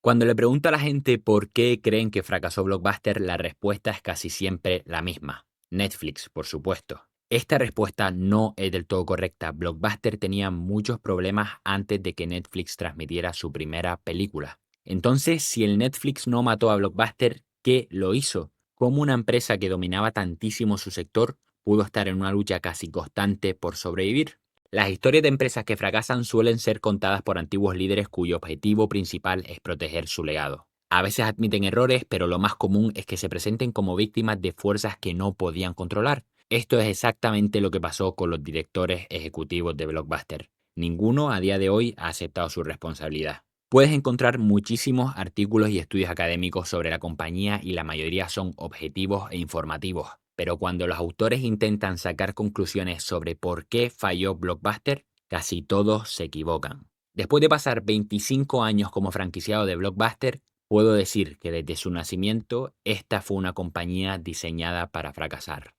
Cuando le pregunto a la gente por qué creen que fracasó Blockbuster, la respuesta es casi siempre la misma. Netflix, por supuesto. Esta respuesta no es del todo correcta. Blockbuster tenía muchos problemas antes de que Netflix transmitiera su primera película. Entonces, si el Netflix no mató a Blockbuster, ¿qué lo hizo? ¿Cómo una empresa que dominaba tantísimo su sector pudo estar en una lucha casi constante por sobrevivir? Las historias de empresas que fracasan suelen ser contadas por antiguos líderes cuyo objetivo principal es proteger su legado. A veces admiten errores, pero lo más común es que se presenten como víctimas de fuerzas que no podían controlar. Esto es exactamente lo que pasó con los directores ejecutivos de Blockbuster. Ninguno a día de hoy ha aceptado su responsabilidad. Puedes encontrar muchísimos artículos y estudios académicos sobre la compañía y la mayoría son objetivos e informativos. Pero cuando los autores intentan sacar conclusiones sobre por qué falló Blockbuster, casi todos se equivocan. Después de pasar 25 años como franquiciado de Blockbuster, puedo decir que desde su nacimiento, esta fue una compañía diseñada para fracasar.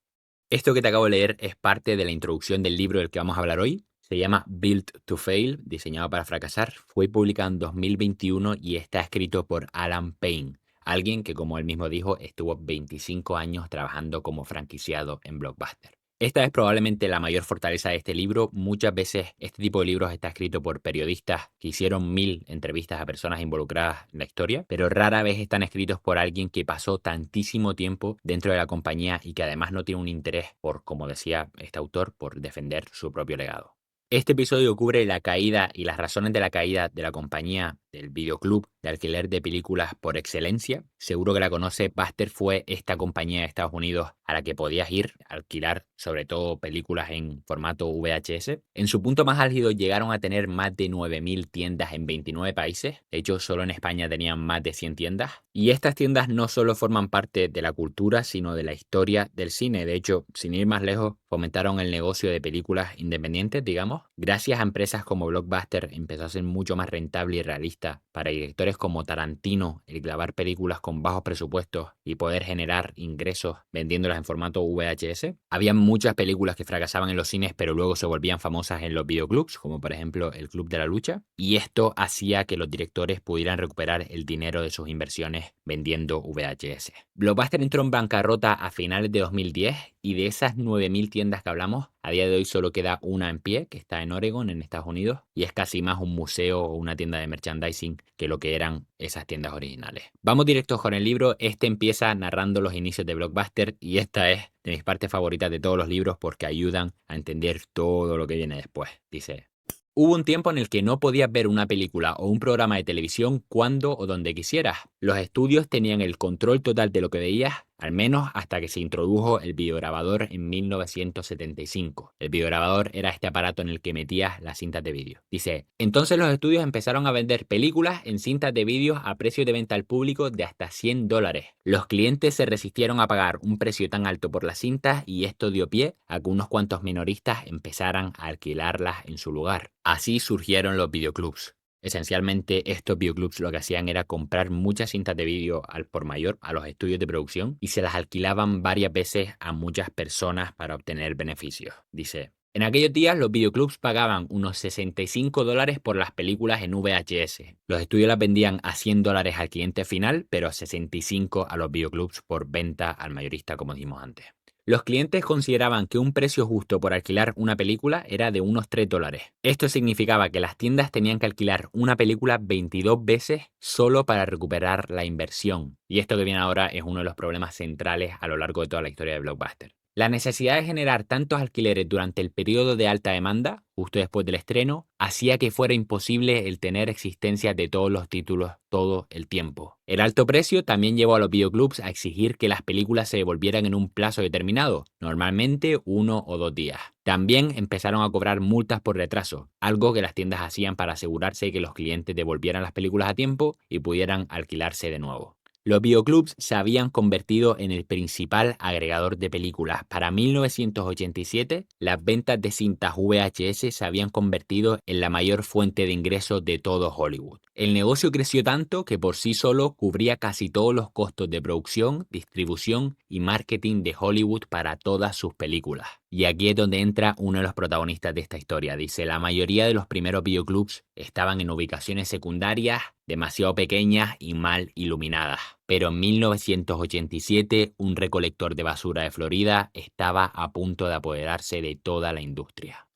Esto que te acabo de leer es parte de la introducción del libro del que vamos a hablar hoy. Se llama Built to Fail, diseñado para fracasar. Fue publicado en 2021 y está escrito por Alan Payne, alguien que, como él mismo dijo, estuvo 25 años trabajando como franquiciado en Blockbuster. Esta es probablemente la mayor fortaleza de este libro. Muchas veces este tipo de libros está escrito por periodistas que hicieron 1000 entrevistas a personas involucradas en la historia, pero rara vez están escritos por alguien que pasó tantísimo tiempo dentro de la compañía y que además no tiene un interés por, como decía este autor, por defender su propio legado. Este episodio cubre la caída y las razones de la caída de la compañía del videoclub de alquiler de películas por excelencia. Seguro que la conoce. Buster fue esta compañía de Estados Unidos a la que podías ir a alquilar sobre todo películas en formato VHS. En su punto más álgido llegaron a tener más de 9000 tiendas en 29 países. De hecho, solo en España tenían más de 100 tiendas. Y estas tiendas no solo forman parte de la cultura, sino de la historia del cine. De hecho, sin ir más lejos, fomentaron el negocio de películas independientes, digamos. Gracias a empresas como Blockbuster empezó a ser mucho más rentable y realista para directores como Tarantino el grabar películas con bajos presupuestos y poder generar ingresos vendiéndolas en formato VHS. Había muchas películas que fracasaban en los cines pero luego se volvían famosas en los videoclubs, como por ejemplo el Club de la Lucha, y esto hacía que los directores pudieran recuperar el dinero de sus inversiones vendiendo VHS. Blockbuster entró en bancarrota a finales de 2010 y de esas 9000 tiendas que hablamos, a día de hoy solo queda una en pie, que está en Oregon, en Estados Unidos, y es casi más un museo o una tienda de merchandising que lo que eran esas tiendas originales. Vamos directos con el libro. Este empieza narrando los inicios de Blockbuster y esta es de mis partes favoritas de todos los libros porque ayudan a entender todo lo que viene después. Dice: hubo un tiempo en el que no podías ver una película o un programa de televisión cuando o donde quisieras. Los estudios tenían el control total de lo que veías, al menos hasta que se introdujo el videograbador en 1975. El videograbador era este aparato en el que metías las cintas de vídeo. Dice: entonces los estudios empezaron a vender películas en cintas de vídeo a precios de venta al público de hasta $100. Los clientes se resistieron a pagar un precio tan alto por las cintas y esto dio pie a que unos cuantos minoristas empezaran a alquilarlas en su lugar. Así surgieron los videoclubs. Esencialmente, estos videoclubs lo que hacían era comprar muchas cintas de vídeo al por mayor a los estudios de producción y se las alquilaban varias veces a muchas personas para obtener beneficios. Dice: en aquellos días los videoclubs pagaban unos $65 por las películas en VHS. Los estudios las vendían a $100 al cliente final, pero a 65 a los videoclubs por venta al mayorista, como dijimos antes. Los clientes consideraban que un precio justo por alquilar una película era de unos $3. Esto significaba que las tiendas tenían que alquilar una película 22 veces solo para recuperar la inversión. Y esto que viene ahora es uno de los problemas centrales a lo largo de toda la historia de Blockbuster. La necesidad de generar tantos alquileres durante el periodo de alta demanda, justo después del estreno, hacía que fuera imposible el tener existencia de todos los títulos todo el tiempo. El alto precio también llevó a los videoclubs a exigir que las películas se devolvieran en un plazo determinado, normalmente 1 o 2 días. También empezaron a cobrar multas por retraso, algo que las tiendas hacían para asegurarse de que los clientes devolvieran las películas a tiempo y pudieran alquilarse de nuevo. Los videoclubs se habían convertido en el principal agregador de películas. Para 1987, las ventas de cintas VHS se habían convertido en la mayor fuente de ingresos de todo Hollywood. El negocio creció tanto que por sí solo cubría casi todos los costos de producción, distribución y marketing de Hollywood para todas sus películas. Y aquí es donde entra uno de los protagonistas de esta historia. Dice, la mayoría de los primeros videoclubs estaban en ubicaciones secundarias, demasiado pequeñas y mal iluminadas. Pero en 1987, un recolector de basura de Florida estaba a punto de apoderarse de toda la industria.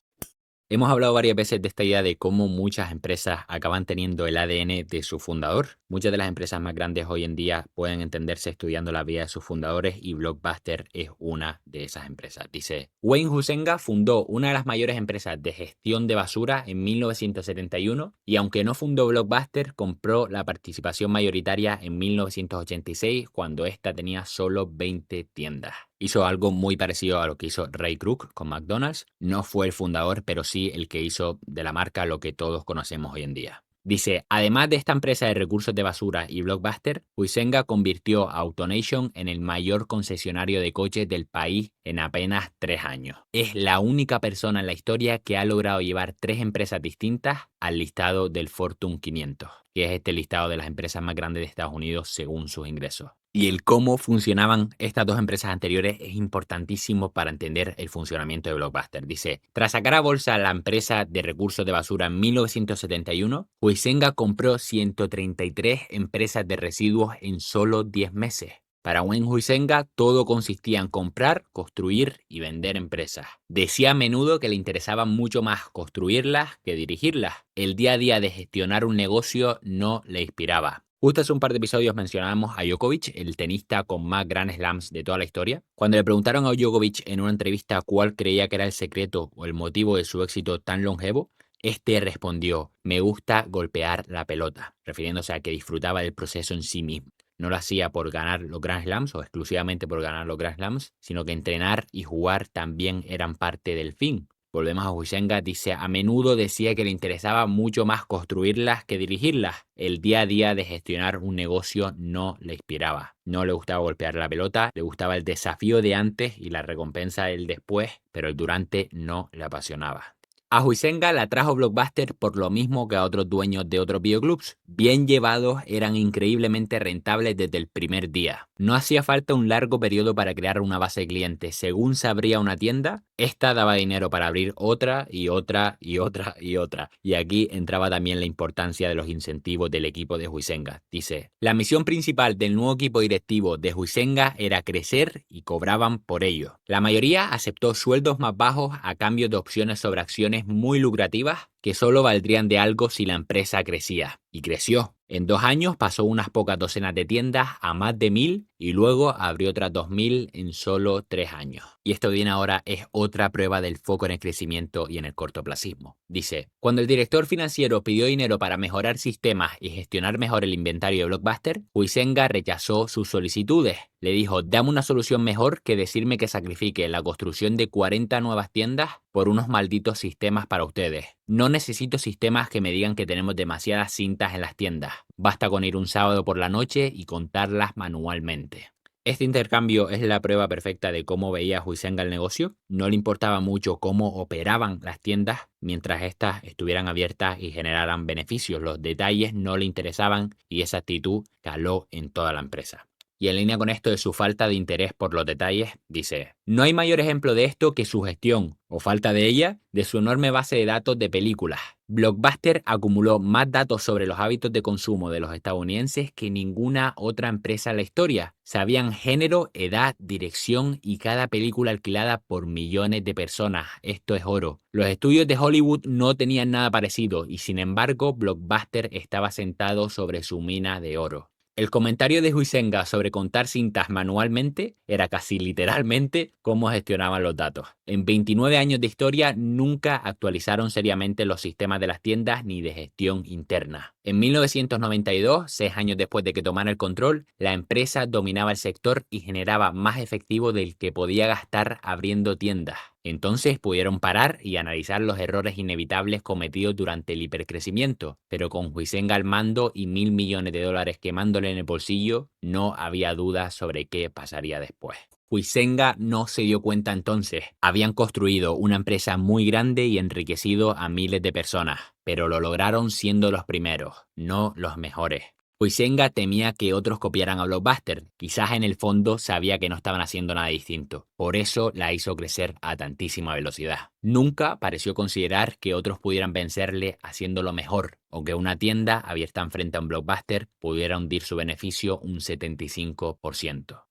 Hemos hablado varias veces de esta idea de cómo muchas empresas acaban teniendo el ADN de su fundador. Muchas de las empresas más grandes hoy en día pueden entenderse estudiando la vida de sus fundadores y Blockbuster es una de esas empresas. Dice, Wayne Huizenga fundó una de las mayores empresas de gestión de basura en 1971 y aunque no fundó Blockbuster, compró la participación mayoritaria en 1986 cuando ésta tenía solo 20 tiendas. Hizo algo muy parecido a lo que hizo Ray Kroc con McDonald's. No fue el fundador, pero sí el que hizo de la marca lo que todos conocemos hoy en día. Dice, además de esta empresa de recursos de basura y Blockbuster, Huizenga convirtió a AutoNation en el mayor concesionario de coches del país en apenas 3 años. Es la única persona en la historia que ha logrado llevar 3 empresas distintas al listado del Fortune 500, que es este listado de las empresas más grandes de Estados Unidos según sus ingresos. Y el cómo funcionaban estas dos empresas anteriores es importantísimo para entender el funcionamiento de Blockbuster. Dice, tras sacar a bolsa la empresa de recursos de basura en 1971, Huizenga compró 133 empresas de residuos en solo 10 meses. Para Wayne Huizenga, todo consistía en comprar, construir y vender empresas. Decía a menudo que le interesaba mucho más construirlas que dirigirlas. El día a día de gestionar un negocio no le inspiraba. Justo hace un par de episodios mencionábamos a Djokovic, el tenista con más Grand Slams de toda la historia. Cuando le preguntaron a Djokovic en una entrevista cuál creía que era el secreto o el motivo de su éxito tan longevo, este respondió, me gusta golpear la pelota, refiriéndose a que disfrutaba del proceso en sí mismo. No lo hacía por ganar los Grand Slams o exclusivamente por ganar los Grand Slams, sino que entrenar y jugar también eran parte del fin. Volvemos a Huizenga, dice, a menudo decía que le interesaba mucho más construirlas que dirigirlas. El día a día de gestionar un negocio no le inspiraba. No le gustaba golpear la pelota, le gustaba el desafío de antes y la recompensa del después, pero el durante no le apasionaba. A Huizenga la trajo Blockbuster por lo mismo que a otros dueños de otros videoclubs. Bien llevados, eran increíblemente rentables desde el primer día. No hacía falta un largo periodo para crear una base de clientes. Según se abría una tienda, esta daba dinero para abrir otra y otra y otra y otra. Y aquí entraba también la importancia de los incentivos del equipo de Huizenga. Dice, la misión principal del nuevo equipo directivo de Huizenga era crecer y cobraban por ello. La mayoría aceptó sueldos más bajos a cambio de opciones sobre acciones muy lucrativas que solo valdrían de algo si la empresa crecía. Y creció. En 2 años pasó unas pocas docenas de tiendas a más de 1000 y luego abrió otras 2000 en solo 3 años. Y esto viene ahora es otra prueba del foco en el crecimiento y en el cortoplacismo. Dice, cuando el director financiero pidió dinero para mejorar sistemas y gestionar mejor el inventario de Blockbuster, Huizenga rechazó sus solicitudes. Le dijo, dame una solución mejor que decirme que sacrifique la construcción de 40 nuevas tiendas por unos malditos sistemas para ustedes. No necesito sistemas que me digan que tenemos demasiadas cintas en las tiendas. Basta con ir un sábado por la noche y contarlas manualmente. Este intercambio es la prueba perfecta de cómo veía Huizenga el negocio. No le importaba mucho cómo operaban las tiendas mientras éstas estuvieran abiertas y generaran beneficios. Los detalles no le interesaban y esa actitud caló en toda la empresa. Y en línea con esto de su falta de interés por los detalles, dice, no hay mayor ejemplo de esto que su gestión, o falta de ella, de su enorme base de datos de películas. Blockbuster acumuló más datos sobre los hábitos de consumo de los estadounidenses que ninguna otra empresa en la historia. Sabían género, edad, dirección y cada película alquilada por millones de personas. Esto es oro. Los estudios de Hollywood no tenían nada parecido y sin embargo Blockbuster estaba sentado sobre su mina de oro. El comentario de Huizenga sobre contar cintas manualmente era casi literalmente cómo gestionaban los datos. En 29 años de historia nunca actualizaron seriamente los sistemas de las tiendas ni de gestión interna. En 1992, 6 años después de que tomara el control, la empresa dominaba el sector y generaba más efectivo del que podía gastar abriendo tiendas. Entonces pudieron parar y analizar los errores inevitables cometidos durante el hipercrecimiento, pero con Huizenga al mando y $1.000 millones quemándole en el bolsillo, no había duda sobre qué pasaría después. Huizenga no se dio cuenta entonces. Habían construido una empresa muy grande y enriquecido a miles de personas, pero lo lograron siendo los primeros, no los mejores. Huizenga temía que otros copiaran a Blockbuster. Quizás en el fondo sabía que no estaban haciendo nada distinto. Por eso la hizo crecer a tantísima velocidad. Nunca pareció considerar que otros pudieran vencerle haciéndolo mejor, o que una tienda abierta enfrente a un Blockbuster pudiera hundir su beneficio un 75%.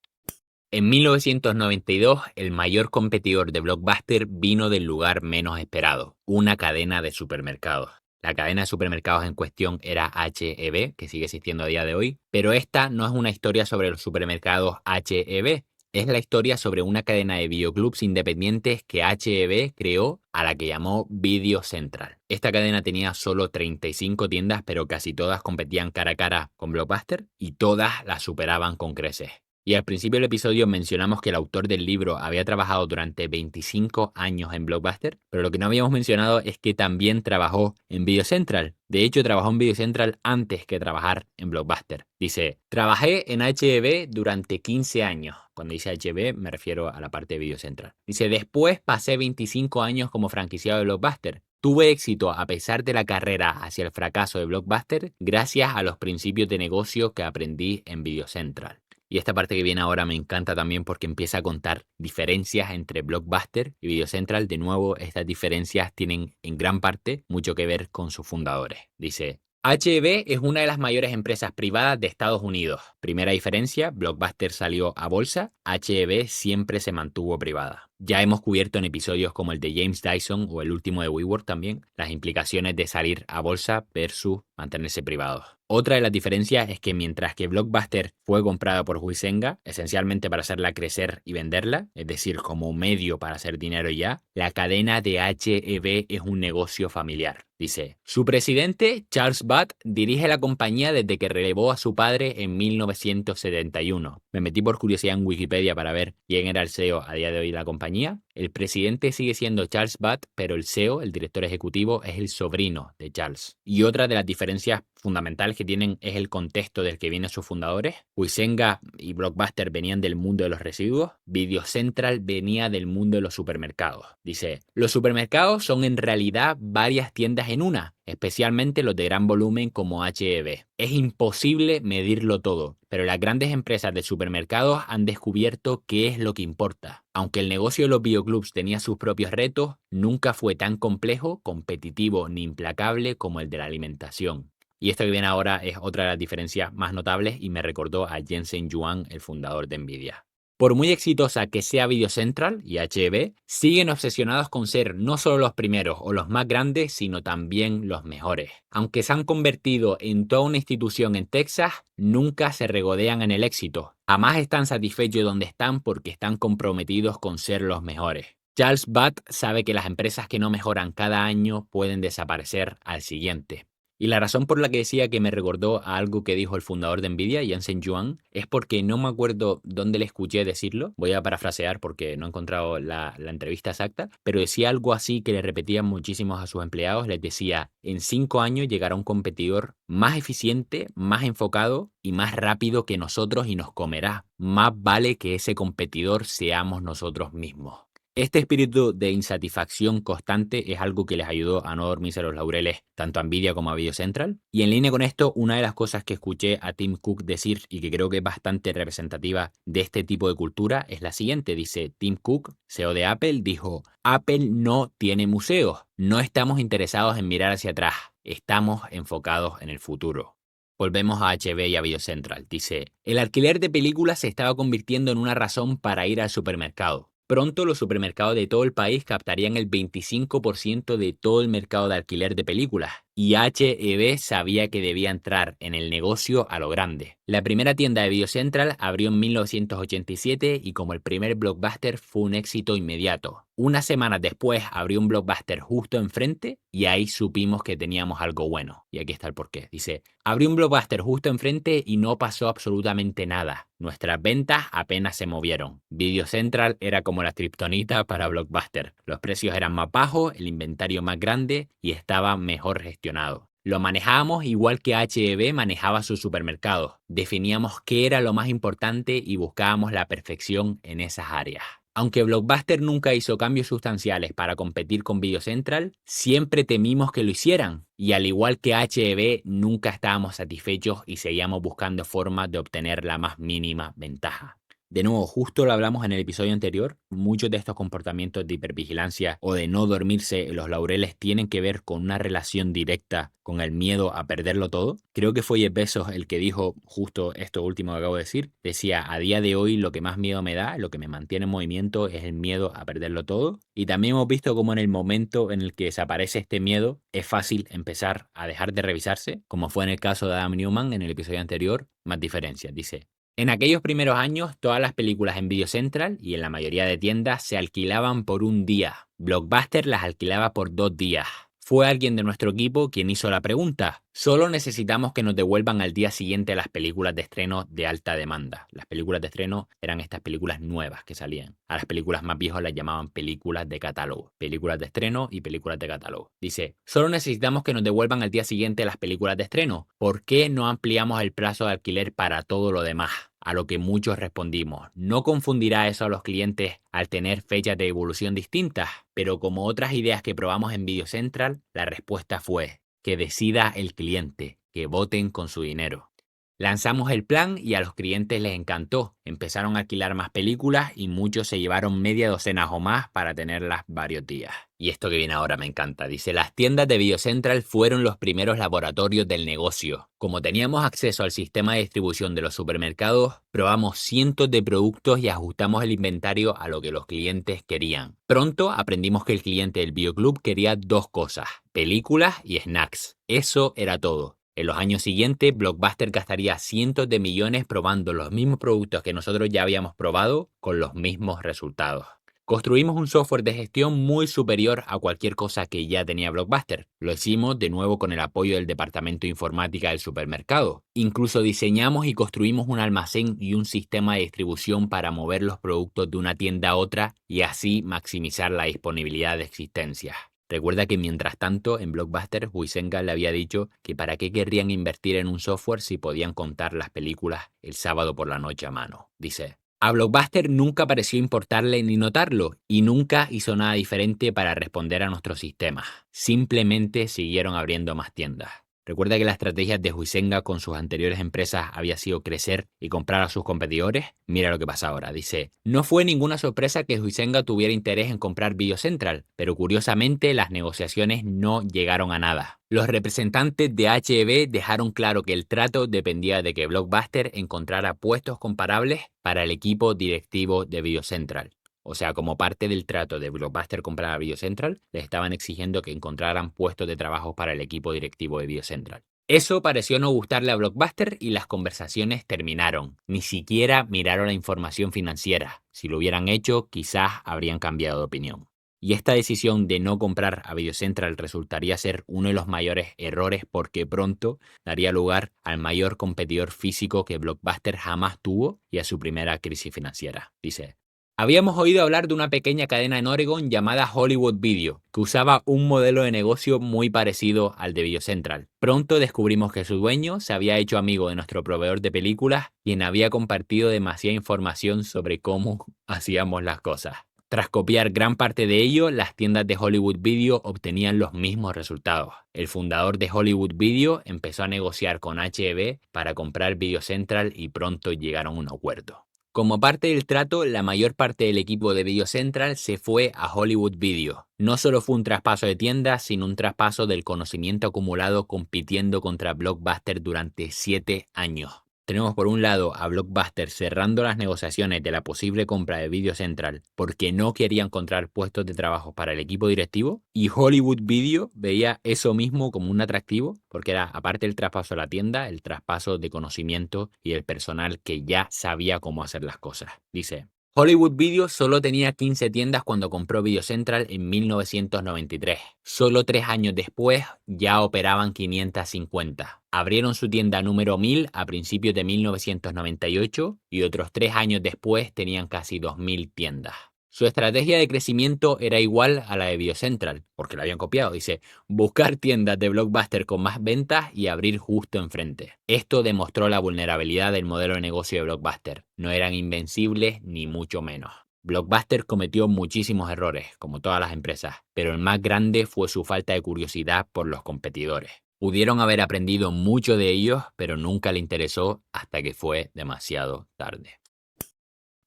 En 1992, el mayor competidor de Blockbuster vino del lugar menos esperado, una cadena de supermercados. La cadena de supermercados en cuestión era H-E-B, que sigue existiendo a día de hoy, pero esta no es una historia sobre los supermercados H-E-B, es la historia sobre una cadena de videoclubs independientes que H-E-B creó, a la que llamó Video Central. Esta cadena tenía solo 35 tiendas, pero casi todas competían cara a cara con Blockbuster y todas las superaban con creces. Y al principio del episodio mencionamos que el autor del libro había trabajado durante 25 años en Blockbuster, pero lo que no habíamos mencionado es que también trabajó en Video Central. De hecho, trabajó en Video Central antes que trabajar en Blockbuster. Dice, trabajé en HB durante 15 años. Cuando dice HB me refiero a la parte de Video Central. Dice, después pasé 25 años como franquiciado de Blockbuster. Tuve éxito a pesar de la carrera hacia el fracaso de Blockbuster gracias a los principios de negocio que aprendí en Video Central. Y esta parte que viene ahora me encanta también porque empieza a contar diferencias entre Blockbuster y Video Central. De nuevo, estas diferencias tienen en gran parte mucho que ver con sus fundadores. Dice, H-E-B es una de las mayores empresas privadas de Estados Unidos. Primera diferencia, Blockbuster salió a bolsa, H-E-B siempre se mantuvo privada. Ya hemos cubierto en episodios como el de James Dyson o el último de WeWork también, las implicaciones de salir a bolsa versus mantenerse privados. Otra de las diferencias es que mientras que Blockbuster fue comprada por Huizenga, esencialmente para hacerla crecer y venderla, es decir, como medio para hacer dinero ya, la cadena de H-E-B es un negocio familiar. Dice, su presidente, Charles Butt, dirige la compañía desde que relevó a su padre en 1971. Me metí por curiosidad en Wikipedia para ver quién era el CEO a día de hoy de la compañía. El presidente sigue siendo Charles Butt, pero el CEO, el director ejecutivo, es el sobrino de Charles. Y otra de las diferencias fundamentales que tienen es el contexto del que vienen sus fundadores. Huizenga y Blockbuster venían del mundo de los residuos. Video Central venía del mundo de los supermercados. Dice, los supermercados son en realidad varias tiendas en una, especialmente los de gran volumen como H-E-B. Es imposible medirlo todo, pero las grandes empresas de supermercados han descubierto qué es lo que importa. Aunque el negocio de los videoclubs tenía sus propios retos, nunca fue tan complejo, competitivo ni implacable como el de la alimentación. Y esto que viene ahora es otra de las diferencias más notables y me recordó a Jensen Huang, el fundador de Nvidia. Por muy exitosa que sea Video Central y H-E-B, siguen obsesionados con ser no solo los primeros o los más grandes, sino también los mejores. Aunque se han convertido en toda una institución en Texas, nunca se regodean en el éxito. Jamás están satisfechos donde están porque están comprometidos con ser los mejores. Charles Butt sabe que las empresas que no mejoran cada año pueden desaparecer al siguiente. Y la razón por la que decía que me recordó a algo que dijo el fundador de Nvidia, Jensen Huang, es porque no me acuerdo dónde le escuché decirlo. Voy a parafrasear porque no he encontrado la entrevista exacta, pero decía algo así que le repetían muchísimos a sus empleados. Les decía, en 5 años llegará un competidor más eficiente, más enfocado y más rápido que nosotros y nos comerá. Más vale que ese competidor seamos nosotros mismos. Este espíritu de insatisfacción constante es algo que les ayudó a no dormirse los laureles tanto a Nvidia como a Video Central. Y en línea con esto, una de las cosas que escuché a Tim Cook decir y que creo que es bastante representativa de este tipo de cultura es la siguiente. Dice Tim Cook, CEO de Apple, dijo, Apple no tiene museos, no estamos interesados en mirar hacia atrás, estamos enfocados en el futuro. Volvemos a HB y a Video Central. Dice, el alquiler de películas se estaba convirtiendo en una razón para ir al supermercado. Pronto los supermercados de todo el país captarían el 25% de todo el mercado de alquiler de películas, y H-E-B sabía que debía entrar en el negocio a lo grande. La primera tienda de Video Central abrió en 1987 y como el primer Blockbuster fue un éxito inmediato. Unas semanas después abrió un Blockbuster justo enfrente y ahí supimos que teníamos algo bueno. Y aquí está el porqué. Dice, abrió un Blockbuster justo enfrente y no pasó absolutamente nada. Nuestras ventas apenas se movieron. Video Central era como la kriptonita para Blockbuster. Los precios eran más bajos, el inventario más grande y estaba mejor gestionado. Lo manejábamos igual que H-E-B manejaba sus supermercados. Definíamos qué era lo más importante y buscábamos la perfección en esas áreas. Aunque Blockbuster nunca hizo cambios sustanciales para competir con Video Central, siempre temimos que lo hicieran. Y al igual que HEB, nunca estábamos satisfechos y seguíamos buscando formas de obtener la más mínima ventaja. De nuevo, justo lo hablamos en el episodio anterior, muchos de estos comportamientos de hipervigilancia o de no dormirse en los laureles tienen que ver con una relación directa con el miedo a perderlo todo. Creo que fue Jeff Bezos el que dijo justo esto último que acabo de decir. Decía, a día de hoy lo que más miedo me da, lo que me mantiene en movimiento es el miedo a perderlo todo. Y también hemos visto cómo en el momento en el que desaparece este miedo es fácil empezar a dejar de revisarse, como fue en el caso de Adam Newman en el episodio anterior, más diferencias, dice. En aquellos primeros años, todas las películas en Video Central y en la mayoría de tiendas se alquilaban por un día. Blockbuster las alquilaba por 2 días. Fue alguien de nuestro equipo quien hizo la pregunta. Solo necesitamos que nos devuelvan al día siguiente las películas de estreno de alta demanda. Las películas de estreno eran estas películas nuevas que salían. A las películas más viejas las llamaban películas de catálogo. Películas de estreno y películas de catálogo. Dice, solo necesitamos que nos devuelvan al día siguiente las películas de estreno. ¿Por qué no ampliamos el plazo de alquiler para todo lo demás? A lo que muchos respondimos, ¿no confundirá eso a los clientes al tener fechas de evolución distintas? Pero como otras ideas que probamos en Video Central, la respuesta fue que decida el cliente, que voten con su dinero. Lanzamos el plan y a los clientes les encantó. Empezaron a alquilar más películas y muchos se llevaron media docena o más para tenerlas varios días. Y esto que viene ahora me encanta. Dice, las tiendas de Video Central fueron los primeros laboratorios del negocio. Como teníamos acceso al sistema de distribución de los supermercados, probamos cientos de productos y ajustamos el inventario a lo que los clientes querían. Pronto aprendimos que el cliente del Videoclub quería 2 cosas, películas y snacks. Eso era todo. En los años siguientes, Blockbuster gastaría cientos de millones probando los mismos productos que nosotros ya habíamos probado con los mismos resultados. Construimos un software de gestión muy superior a cualquier cosa que ya tenía Blockbuster. Lo hicimos de nuevo con el apoyo del departamento de informática del supermercado. Incluso diseñamos y construimos un almacén y un sistema de distribución para mover los productos de una tienda a otra y así maximizar la disponibilidad de existencias. Recuerda que mientras tanto, en Blockbuster, Huizenga le había dicho que para qué querrían invertir en un software si podían contar las películas el sábado por la noche a mano. Dice, a Blockbuster nunca pareció importarle ni notarlo y nunca hizo nada diferente para responder a nuestros sistemas. Simplemente siguieron abriendo más tiendas. Recuerda que la estrategia de Huizenga con sus anteriores empresas había sido crecer y comprar a sus competidores. Mira lo que pasa ahora. Dice, no fue ninguna sorpresa que Huizenga tuviera interés en comprar Video Central, pero curiosamente las negociaciones no llegaron a nada. Los representantes de HEB dejaron claro que el trato dependía de que Blockbuster encontrara puestos comparables para el equipo directivo de Video Central. O sea, como parte del trato de Blockbuster comprar a Video Central, les estaban exigiendo que encontraran puestos de trabajo para el equipo directivo de Video Central. Eso pareció no gustarle a Blockbuster y las conversaciones terminaron. Ni siquiera miraron la información financiera. Si lo hubieran hecho, quizás habrían cambiado de opinión. Y esta decisión de no comprar a Video Central resultaría ser uno de los mayores errores porque pronto daría lugar al mayor competidor físico que Blockbuster jamás tuvo y a su primera crisis financiera. Dice, habíamos oído hablar de una pequeña cadena en Oregon llamada Hollywood Video, que usaba un modelo de negocio muy parecido al de Video Central. Pronto descubrimos que su dueño se había hecho amigo de nuestro proveedor de películas, quien había compartido demasiada información sobre cómo hacíamos las cosas. Tras copiar gran parte de ello, las tiendas de Hollywood Video obtenían los mismos resultados. El fundador de Hollywood Video empezó a negociar con HEB para comprar Video Central y pronto llegaron a un acuerdo. Como parte del trato, la mayor parte del equipo de Video Central se fue a Hollywood Video. No solo fue un traspaso de tiendas, sino un traspaso del conocimiento acumulado compitiendo contra Blockbuster durante 7 años. Tenemos por un lado a Blockbuster cerrando las negociaciones de la posible compra de Video Central porque no quería encontrar puestos de trabajo para el equipo directivo, y Hollywood Video veía eso mismo como un atractivo porque era, aparte del traspaso a la tienda, el traspaso de conocimiento y el personal que ya sabía cómo hacer las cosas. Dice, Hollywood Video solo tenía 15 tiendas cuando compró Video Central en 1993. Solo 3 años después ya operaban 550. Abrieron su tienda número 1000 a principios de 1998 y otros 3 años después tenían casi 2000 tiendas. Su estrategia de crecimiento era igual a la de Video Central, porque la habían copiado. Dice, buscar tiendas de Blockbuster con más ventas y abrir justo enfrente. Esto demostró la vulnerabilidad del modelo de negocio de Blockbuster. No eran invencibles ni mucho menos. Blockbuster cometió muchísimos errores, como todas las empresas, pero el más grande fue su falta de curiosidad por los competidores. Pudieron haber aprendido mucho de ellos, pero nunca le interesó hasta que fue demasiado tarde.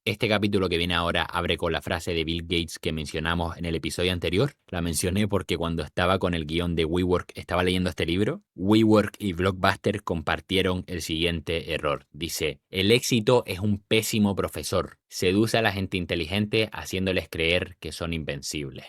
Este capítulo que viene ahora abre con la frase de Bill Gates que mencionamos en el episodio anterior. La mencioné porque cuando estaba con el guión de WeWork estaba leyendo este libro. WeWork y Blockbuster compartieron el siguiente error. Dice, el éxito es un pésimo profesor. Seduce a la gente inteligente haciéndoles creer que son invencibles.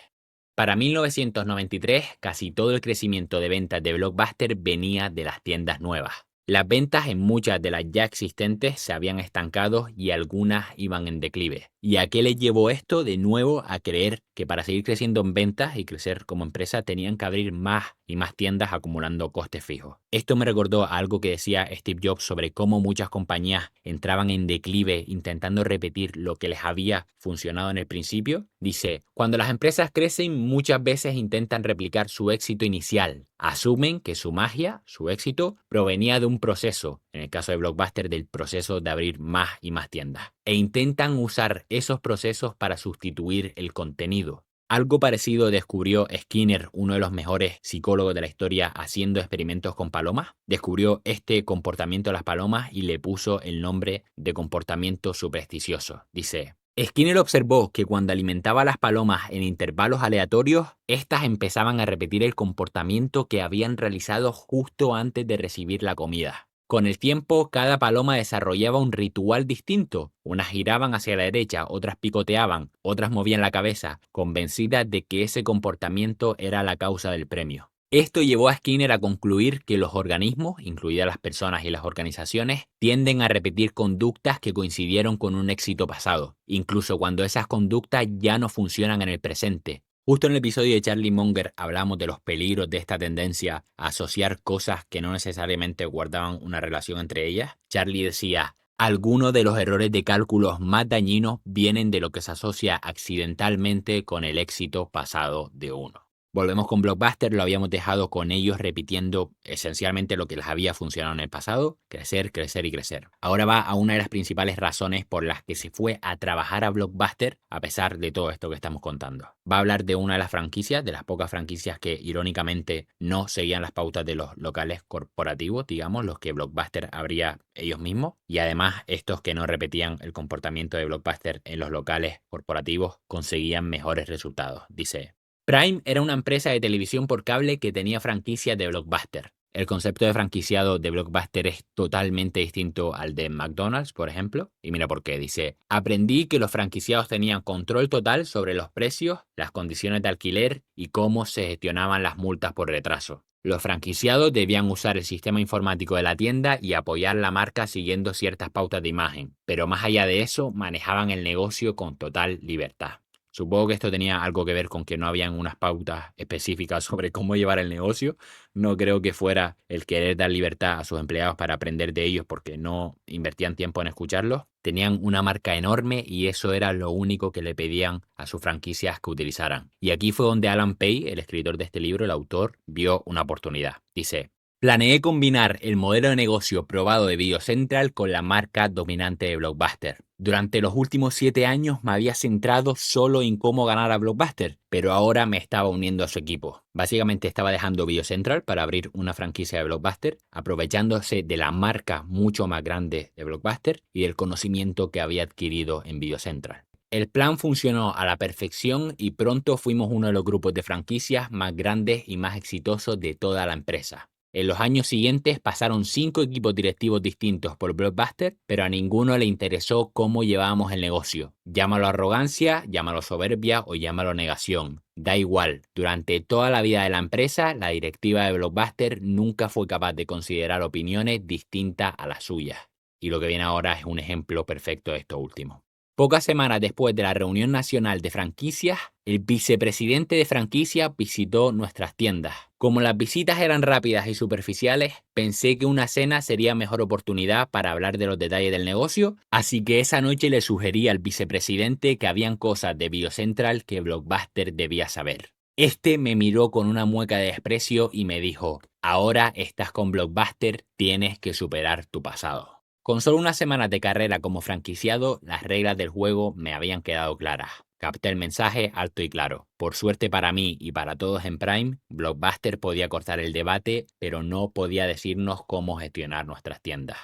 Para 1993, casi todo el crecimiento de ventas de Blockbuster venía de las tiendas nuevas. Las ventas en muchas de las ya existentes se habían estancado y algunas iban en declive. ¿Y a qué les llevó esto? De nuevo a creer que para seguir creciendo en ventas y crecer como empresa tenían que abrir más y más tiendas acumulando costes fijos. Esto me recordó a algo que decía Steve Jobs sobre cómo muchas compañías entraban en declive intentando repetir lo que les había funcionado en el principio. Dice, cuando las empresas crecen muchas veces intentan replicar su éxito inicial. Asumen que su magia, su éxito, provenía de un proceso, en el caso de Blockbuster del proceso de abrir más y más tiendas, e intentan usar esos procesos para sustituir el contenido. Algo parecido descubrió Skinner, uno de los mejores psicólogos de la historia, haciendo experimentos con palomas. Descubrió este comportamiento de las palomas y le puso el nombre de comportamiento supersticioso. Dice, Skinner observó que cuando alimentaba a las palomas en intervalos aleatorios, éstas empezaban a repetir el comportamiento que habían realizado justo antes de recibir la comida. Con el tiempo, cada paloma desarrollaba un ritual distinto. Unas giraban hacia la derecha, otras picoteaban, otras movían la cabeza, convencidas de que ese comportamiento era la causa del premio. Esto llevó a Skinner a concluir que los organismos, incluidas las personas y las organizaciones, tienden a repetir conductas que coincidieron con un éxito pasado, incluso cuando esas conductas ya no funcionan en el presente. Justo en el episodio de Charlie Munger hablamos de los peligros de esta tendencia a asociar cosas que no necesariamente guardaban una relación entre ellas. Charlie decía, algunos de los errores de cálculos más dañinos vienen de lo que se asocia accidentalmente con el éxito pasado de uno. Volvemos con Blockbuster, lo habíamos dejado con ellos repitiendo esencialmente lo que les había funcionado en el pasado, crecer, crecer y crecer. Ahora va a una de las principales razones por las que se fue a trabajar a Blockbuster a pesar de todo esto que estamos contando. Va a hablar de una de las franquicias, de las pocas franquicias que irónicamente no seguían las pautas de los locales corporativos, digamos, los que Blockbuster abría ellos mismos, y además estos que no repetían el comportamiento de Blockbuster en los locales corporativos conseguían mejores resultados, dice. Prime era una empresa de televisión por cable que tenía franquicias de Blockbuster. El concepto de franquiciado de Blockbuster es totalmente distinto al de McDonald's, por ejemplo. Y mira por qué. Dice, aprendí que los franquiciados tenían control total sobre los precios, las condiciones de alquiler y cómo se gestionaban las multas por retraso. Los franquiciados debían usar el sistema informático de la tienda y apoyar la marca siguiendo ciertas pautas de imagen. Pero más allá de eso, manejaban el negocio con total libertad. Supongo que esto tenía algo que ver con que no habían unas pautas específicas sobre cómo llevar el negocio. No creo que fuera el querer dar libertad a sus empleados para aprender de ellos porque no invertían tiempo en escucharlos. Tenían una marca enorme y eso era lo único que le pedían a sus franquicias que utilizaran. Y aquí fue donde Alan Pay, el escritor de este libro, el autor, vio una oportunidad. Dice, planeé combinar el modelo de negocio probado de Video Central con la marca dominante de Blockbuster. Durante los últimos 7 años me había centrado solo en cómo ganar a Blockbuster, pero ahora me estaba uniendo a su equipo. Básicamente estaba dejando Video Central para abrir una franquicia de Blockbuster, aprovechándose de la marca mucho más grande de Blockbuster y del conocimiento que había adquirido en Video Central. El plan funcionó a la perfección y pronto fuimos uno de los grupos de franquicias más grandes y más exitosos de toda la empresa. En los años siguientes pasaron 5 equipos directivos distintos por Blockbuster, pero a ninguno le interesó cómo llevábamos el negocio. Llámalo arrogancia, llámalo soberbia o llámalo negación. Da igual, durante toda la vida de la empresa, la directiva de Blockbuster nunca fue capaz de considerar opiniones distintas a las suyas. Y lo que viene ahora es un ejemplo perfecto de esto último. Pocas semanas después de la reunión nacional de franquicias, el vicepresidente de franquicias visitó nuestras tiendas. Como las visitas eran rápidas y superficiales, pensé que una cena sería mejor oportunidad para hablar de los detalles del negocio, así que esa noche le sugerí al vicepresidente que habían cosas de Video Central que Blockbuster debía saber. Este me miró con una mueca de desprecio y me dijo, ahora estás con Blockbuster, tienes que superar tu pasado. Con solo unas semanas de carrera como franquiciado, las reglas del juego me habían quedado claras. Capté el mensaje alto y claro. Por suerte para mí y para todos en Prime, Blockbuster podía cortar el debate, pero no podía decirnos cómo gestionar nuestras tiendas.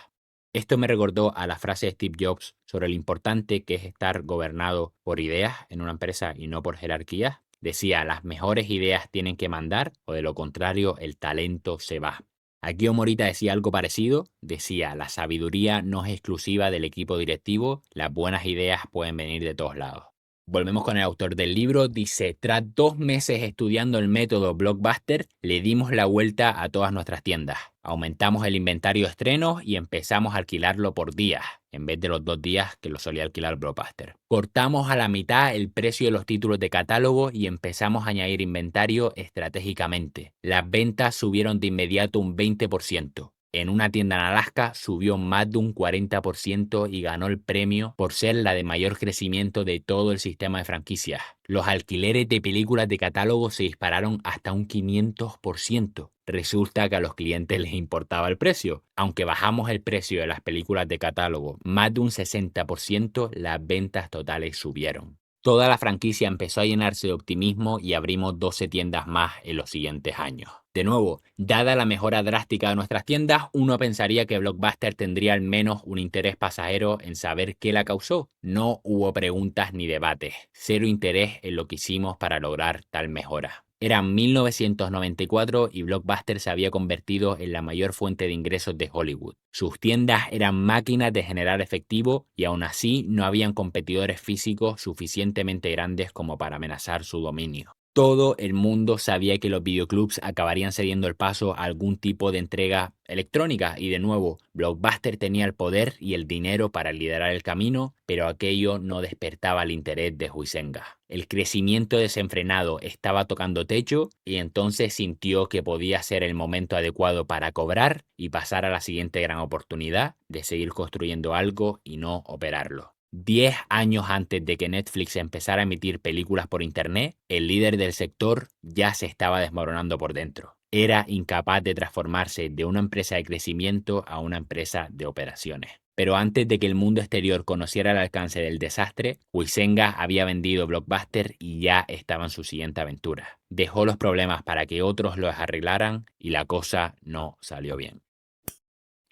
Esto me recordó a la frase de Steve Jobs sobre lo importante que es estar gobernado por ideas en una empresa y no por jerarquías. Decía, las mejores ideas tienen que mandar o de lo contrario el talento se va. Aquí Morita decía algo parecido, decía, la sabiduría no es exclusiva del equipo directivo, las buenas ideas pueden venir de todos lados. Volvemos con el autor del libro, dice, tras 2 meses estudiando el método Blockbuster, le dimos la vuelta a todas nuestras tiendas. Aumentamos el inventario de estrenos y empezamos a alquilarlo por días, en vez de los 2 días que lo solía alquilar Blockbuster. Cortamos a la mitad el precio de los títulos de catálogo y empezamos a añadir inventario estratégicamente. Las ventas subieron de inmediato un 20%. En una tienda en Alaska subió más de un 40% y ganó el premio por ser la de mayor crecimiento de todo el sistema de franquicias. Los alquileres de películas de catálogo se dispararon hasta un 500%. Resulta que a los clientes les importaba el precio. Aunque bajamos el precio de las películas de catálogo más de un 60%, las ventas totales subieron. Toda la franquicia empezó a llenarse de optimismo y abrimos 12 tiendas más en los siguientes años. De nuevo, dada la mejora drástica de nuestras tiendas, uno pensaría que Blockbuster tendría al menos un interés pasajero en saber qué la causó. No hubo preguntas ni debates, cero interés en lo que hicimos para lograr tal mejora. Era 1994 y Blockbuster se había convertido en la mayor fuente de ingresos de Hollywood. Sus tiendas eran máquinas de generar efectivo y aún así no habían competidores físicos suficientemente grandes como para amenazar su dominio. Todo el mundo sabía que los videoclubs acabarían cediendo el paso a algún tipo de entrega electrónica y de nuevo, Blockbuster tenía el poder y el dinero para liderar el camino, pero aquello no despertaba el interés de Huizenga. El crecimiento desenfrenado estaba tocando techo y entonces sintió que podía ser el momento adecuado para cobrar y pasar a la siguiente gran oportunidad de seguir construyendo algo y no operarlo. 10 años antes de que Netflix empezara a emitir películas por internet, el líder del sector ya se estaba desmoronando por dentro. Era incapaz de transformarse de una empresa de crecimiento a una empresa de operaciones. Pero antes de que el mundo exterior conociera el alcance del desastre, Huizenga había vendido Blockbuster y ya estaba en su siguiente aventura. Dejó los problemas para que otros los arreglaran y la cosa no salió bien.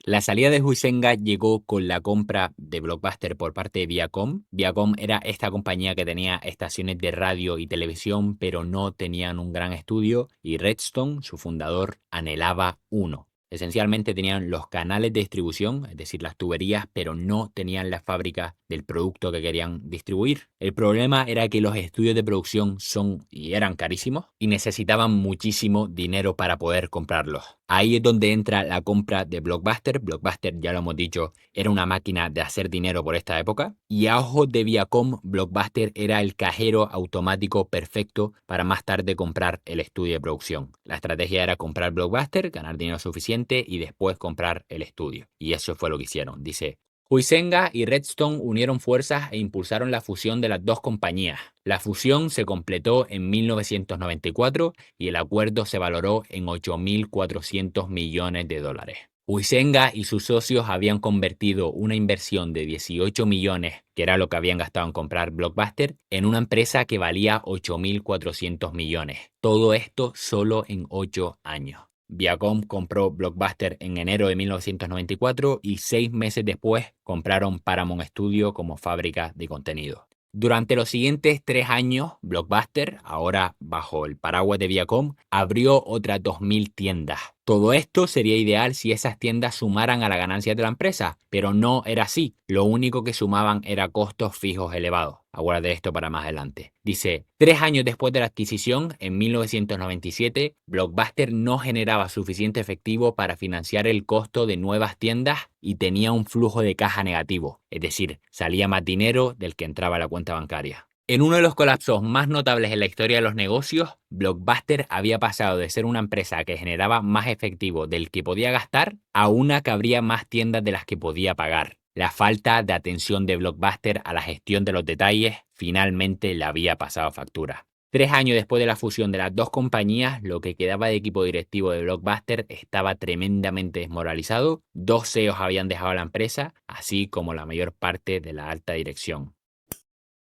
La salida de Huizenga llegó con la compra de Blockbuster por parte de Viacom. Viacom era esta compañía que tenía estaciones de radio y televisión, pero no tenían un gran estudio, y Redstone, su fundador, anhelaba uno. Esencialmente tenían los canales de distribución, es decir, las tuberías, pero no tenían la fábrica del producto que querían distribuir. El problema era que los estudios de producción son y eran carísimos y necesitaban muchísimo dinero para poder comprarlos. Ahí es donde entra la compra de Blockbuster. Blockbuster, ya lo hemos dicho, era una máquina de hacer dinero por esta época. Y a ojos de Viacom, Blockbuster era el cajero automático perfecto para más tarde comprar el estudio de producción. La estrategia era comprar Blockbuster, ganar dinero suficiente y después comprar el estudio. Y eso fue lo que hicieron. Dice, Huizenga y Redstone unieron fuerzas e impulsaron la fusión de las dos compañías. La fusión se completó en 1994 y el acuerdo se valoró en $8.400 millones. Huizenga y sus socios habían convertido una inversión de 18 millones, que era lo que habían gastado en comprar Blockbuster, en una empresa que valía 8.400 millones. Todo esto solo en 8 años. Viacom compró Blockbuster en enero de 1994 y 6 meses después compraron Paramount Studio como fábrica de contenido. Durante los siguientes 3 años, Blockbuster, ahora bajo el paraguas de Viacom, abrió otras 2.000 tiendas. Todo esto sería ideal si esas tiendas sumaran a la ganancia de la empresa, pero no era así. Lo único que sumaban era costos fijos elevados. Aguarde esto para más adelante. Dice, 3 años después de la adquisición, en 1997, Blockbuster no generaba suficiente efectivo para financiar el costo de nuevas tiendas y tenía un flujo de caja negativo, es decir, salía más dinero del que entraba a la cuenta bancaria. En uno de los colapsos más notables en la historia de los negocios, Blockbuster había pasado de ser una empresa que generaba más efectivo del que podía gastar a una que abría más tiendas de las que podía pagar. La falta de atención de Blockbuster a la gestión de los detalles finalmente le había pasado factura. 3 años después de la fusión de las dos compañías, lo que quedaba de equipo directivo de Blockbuster estaba tremendamente desmoralizado. 2 CEOs habían dejado la empresa, así como la mayor parte de la alta dirección.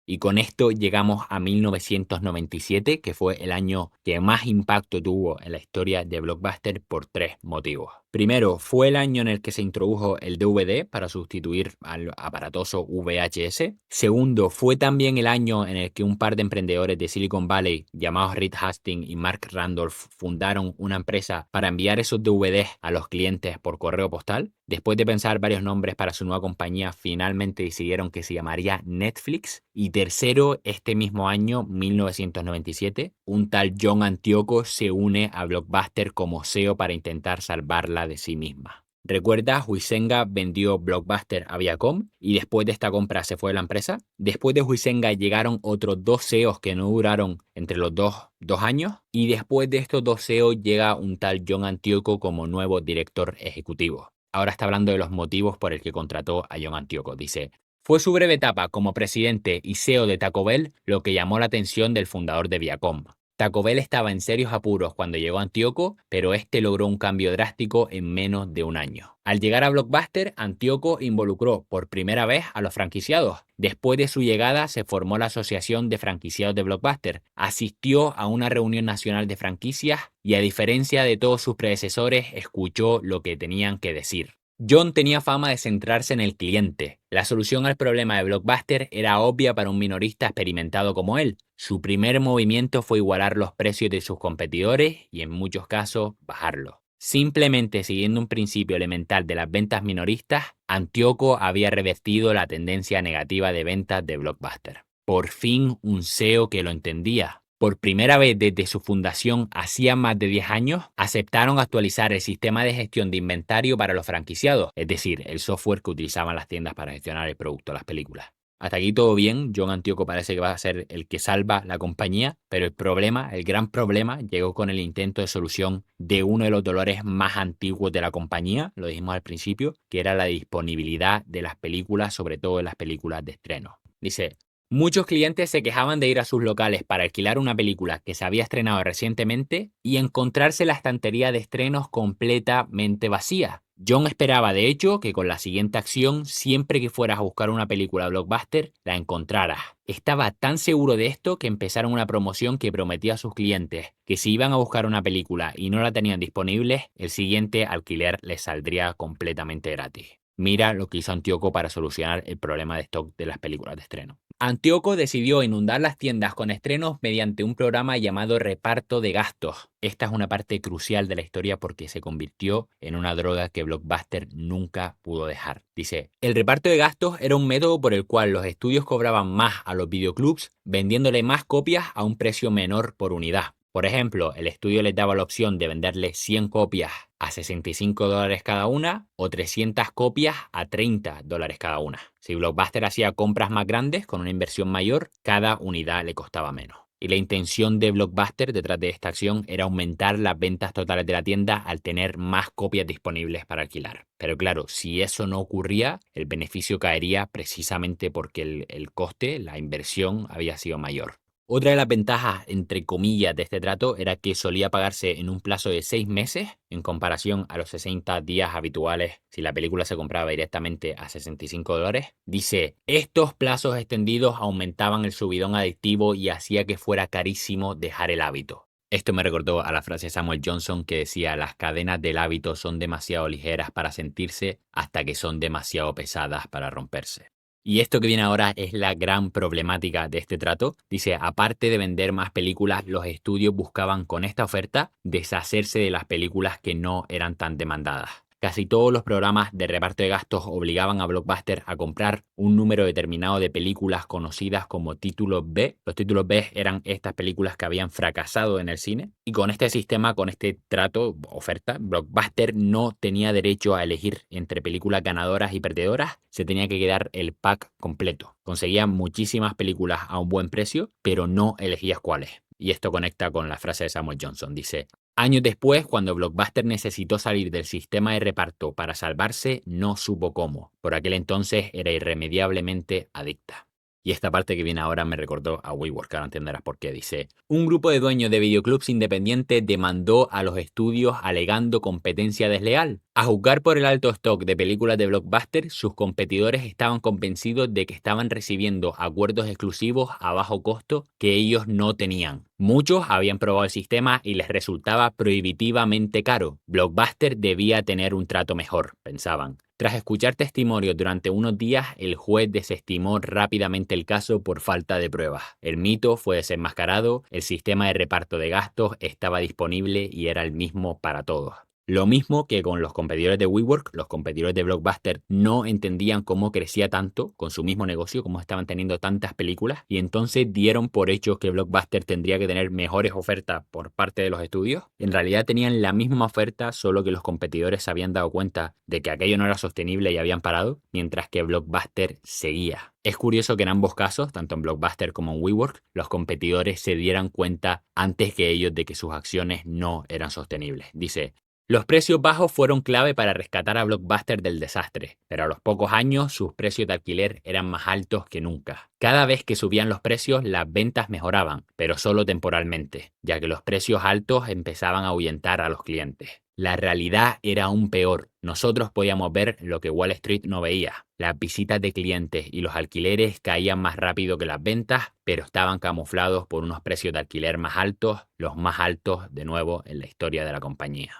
Y con esto llegamos a 1997, que fue el año que más impacto tuvo en la historia de Blockbuster por 3 motivos. Primero, fue el año en el que se introdujo el DVD para sustituir al aparatoso VHS. Segundo, fue también el año en el que un par de emprendedores de Silicon Valley, llamados Reed Hastings y Mark Randolph, fundaron una empresa para enviar esos DVDs a los clientes por correo postal. Después de pensar varios nombres para su nueva compañía, finalmente decidieron que se llamaría Netflix. Y tercero, este mismo año, 1997, un tal John Antioco se une a Blockbuster como CEO para intentar salvarla de sí misma. Recuerda, Huizenga vendió Blockbuster a Viacom y después de esta compra se fue de la empresa. Después de Huizenga llegaron otros 2 CEOs que no duraron entre los dos años. Y después de estos 2 CEOs llega un tal John Antioco como nuevo director ejecutivo. Ahora está hablando de los motivos por el que contrató a John Antioco. Dice: fue su breve etapa como presidente y CEO de Taco Bell lo que llamó la atención del fundador de Viacom. Taco Bell estaba en serios apuros cuando llegó Antioco, pero este logró un cambio drástico en menos de un año. Al llegar a Blockbuster, Antioco involucró por primera vez a los franquiciados. Después de su llegada se formó la Asociación de Franquiciados de Blockbuster, asistió a una reunión nacional de franquicias y, a diferencia de todos sus predecesores, escuchó lo que tenían que decir. John tenía fama de centrarse en el cliente. La solución al problema de Blockbuster era obvia para un minorista experimentado como él. Su primer movimiento fue igualar los precios de sus competidores y en muchos casos bajarlos. Simplemente siguiendo un principio elemental de las ventas minoristas, Antioco había revertido la tendencia negativa de ventas de Blockbuster. Por fin un CEO que lo entendía. Por primera vez desde su fundación hacía más de 10 años, aceptaron actualizar el sistema de gestión de inventario para los franquiciados, es decir, el software que utilizaban las tiendas para gestionar el producto de las películas. Hasta aquí todo bien. John Antioco parece que va a ser el que salva la compañía, pero el problema, el gran problema, llegó con el intento de solución de uno de los dolores más antiguos de la compañía, lo dijimos al principio, que era la disponibilidad de las películas, sobre todo de las películas de estreno. Dice: muchos clientes se quejaban de ir a sus locales para alquilar una película que se había estrenado recientemente y encontrarse la estantería de estrenos completamente vacía. John esperaba, de hecho, que con la siguiente acción, siempre que fueras a buscar una película Blockbuster, la encontraras. Estaba tan seguro de esto que empezaron una promoción que prometía a sus clientes que si iban a buscar una película y no la tenían disponible, el siguiente alquiler les saldría completamente gratis. Mira lo que hizo Antioco para solucionar el problema de stock de las películas de estreno. Antioco decidió inundar las tiendas con estrenos mediante un programa llamado reparto de gastos. Esta es una parte crucial de la historia porque se convirtió en una droga que Blockbuster nunca pudo dejar. Dice: el reparto de gastos era un método por el cual los estudios cobraban más a los videoclubs vendiéndole más copias a un precio menor por unidad. Por ejemplo, el estudio les daba la opción de venderle 100 copias a $65 cada una o 300 copias a $30 cada una. Si Blockbuster hacía compras más grandes con una inversión mayor, cada unidad le costaba menos. Y la intención de Blockbuster detrás de esta acción era aumentar las ventas totales de la tienda al tener más copias disponibles para alquilar. Pero claro, si eso no ocurría, el beneficio caería precisamente porque el coste, la inversión, había sido mayor. Otra de las ventajas, entre comillas, de este trato era que solía pagarse en un plazo de 6 meses en comparación a los 60 días habituales si la película se compraba directamente a $65. Dice: estos plazos extendidos aumentaban el subidón adictivo y hacía que fuera carísimo dejar el hábito. Esto me recordó a la frase de Samuel Johnson que decía: las cadenas del hábito son demasiado ligeras para sentirse hasta que son demasiado pesadas para romperse. Y esto que viene ahora es la gran problemática de este trato. Dice: aparte de vender más películas, los estudios buscaban con esta oferta deshacerse de las películas que no eran tan demandadas. Casi todos los programas de reparto de gastos obligaban a Blockbuster a comprar un número determinado de películas conocidas como títulos B. Los títulos B eran estas películas que habían fracasado en el cine. Y con este sistema, con este trato, oferta, Blockbuster no tenía derecho a elegir entre películas ganadoras y perdedoras. Se tenía que quedar el pack completo. Conseguían muchísimas películas a un buen precio, pero no elegías cuáles. Y esto conecta con la frase de Samuel Johnson. Dice: años después, cuando Blockbuster necesitó salir del sistema de reparto para salvarse, no supo cómo. Por aquel entonces era irremediablemente adicta. Y esta parte que viene ahora me recordó a WeWork, ahora entenderás por qué. Dice, un grupo de dueños de videoclubs independientes demandó a los estudios alegando competencia desleal. A juzgar por el alto stock de películas de Blockbuster, sus competidores estaban convencidos de que estaban recibiendo acuerdos exclusivos a bajo costo que ellos no tenían. Muchos habían probado el sistema y les resultaba prohibitivamente caro. Blockbuster debía tener un trato mejor, pensaban. Tras escuchar testimonios durante unos días, el juez desestimó rápidamente el caso por falta de pruebas. El mito fue desenmascarado, el sistema de reparto de gastos estaba disponible y era el mismo para todos. Lo mismo que con los competidores de WeWork, los competidores de Blockbuster no entendían cómo crecía tanto con su mismo negocio, cómo estaban teniendo tantas películas, y entonces dieron por hecho que Blockbuster tendría que tener mejores ofertas por parte de los estudios. En realidad tenían la misma oferta, solo que los competidores se habían dado cuenta de que aquello no era sostenible y habían parado, mientras que Blockbuster seguía. Es curioso que en ambos casos, tanto en Blockbuster como en WeWork, los competidores se dieran cuenta antes que ellos de que sus acciones no eran sostenibles. Dice, los precios bajos fueron clave para rescatar a Blockbuster del desastre, pero a los pocos años sus precios de alquiler eran más altos que nunca. Cada vez que subían los precios, las ventas mejoraban, pero solo temporalmente, ya que los precios altos empezaban a ahuyentar a los clientes. La realidad era aún peor. Nosotros podíamos ver lo que Wall Street no veía. Las visitas de clientes y los alquileres caían más rápido que las ventas, pero estaban camuflados por unos precios de alquiler más altos, los más altos de nuevo en la historia de la compañía.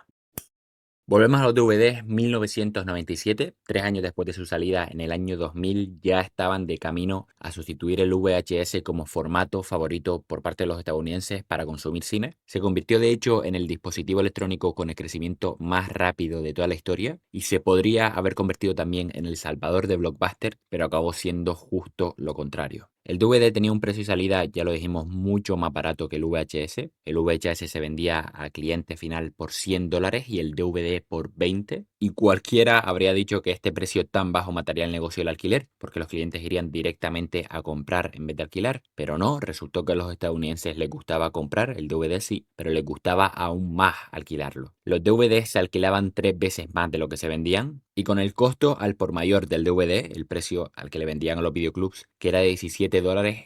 Volvemos a los DVDs 1997, 3 años después de su salida en el año 2000, ya estaban de camino a sustituir el VHS como formato favorito por parte de los estadounidenses para consumir cine. Se convirtió de hecho en el dispositivo electrónico con el crecimiento más rápido de toda la historia y se podría haber convertido también en el salvador de Blockbuster, pero acabó siendo justo lo contrario. El DVD tenía un precio y salida, ya lo dijimos, mucho más barato que el VHS. El VHS se vendía a cliente final por $100 y el DVD por 20. Y cualquiera habría dicho que este precio tan bajo mataría el negocio del alquiler, porque los clientes irían directamente a comprar en vez de alquilar. Pero no, resultó que a los estadounidenses les gustaba comprar, el DVD sí, pero les gustaba aún más alquilarlo. Los DVDs se alquilaban 3 veces más de lo que se vendían, y con el costo al por mayor del DVD, el precio al que le vendían a los videoclubs, que era de $17,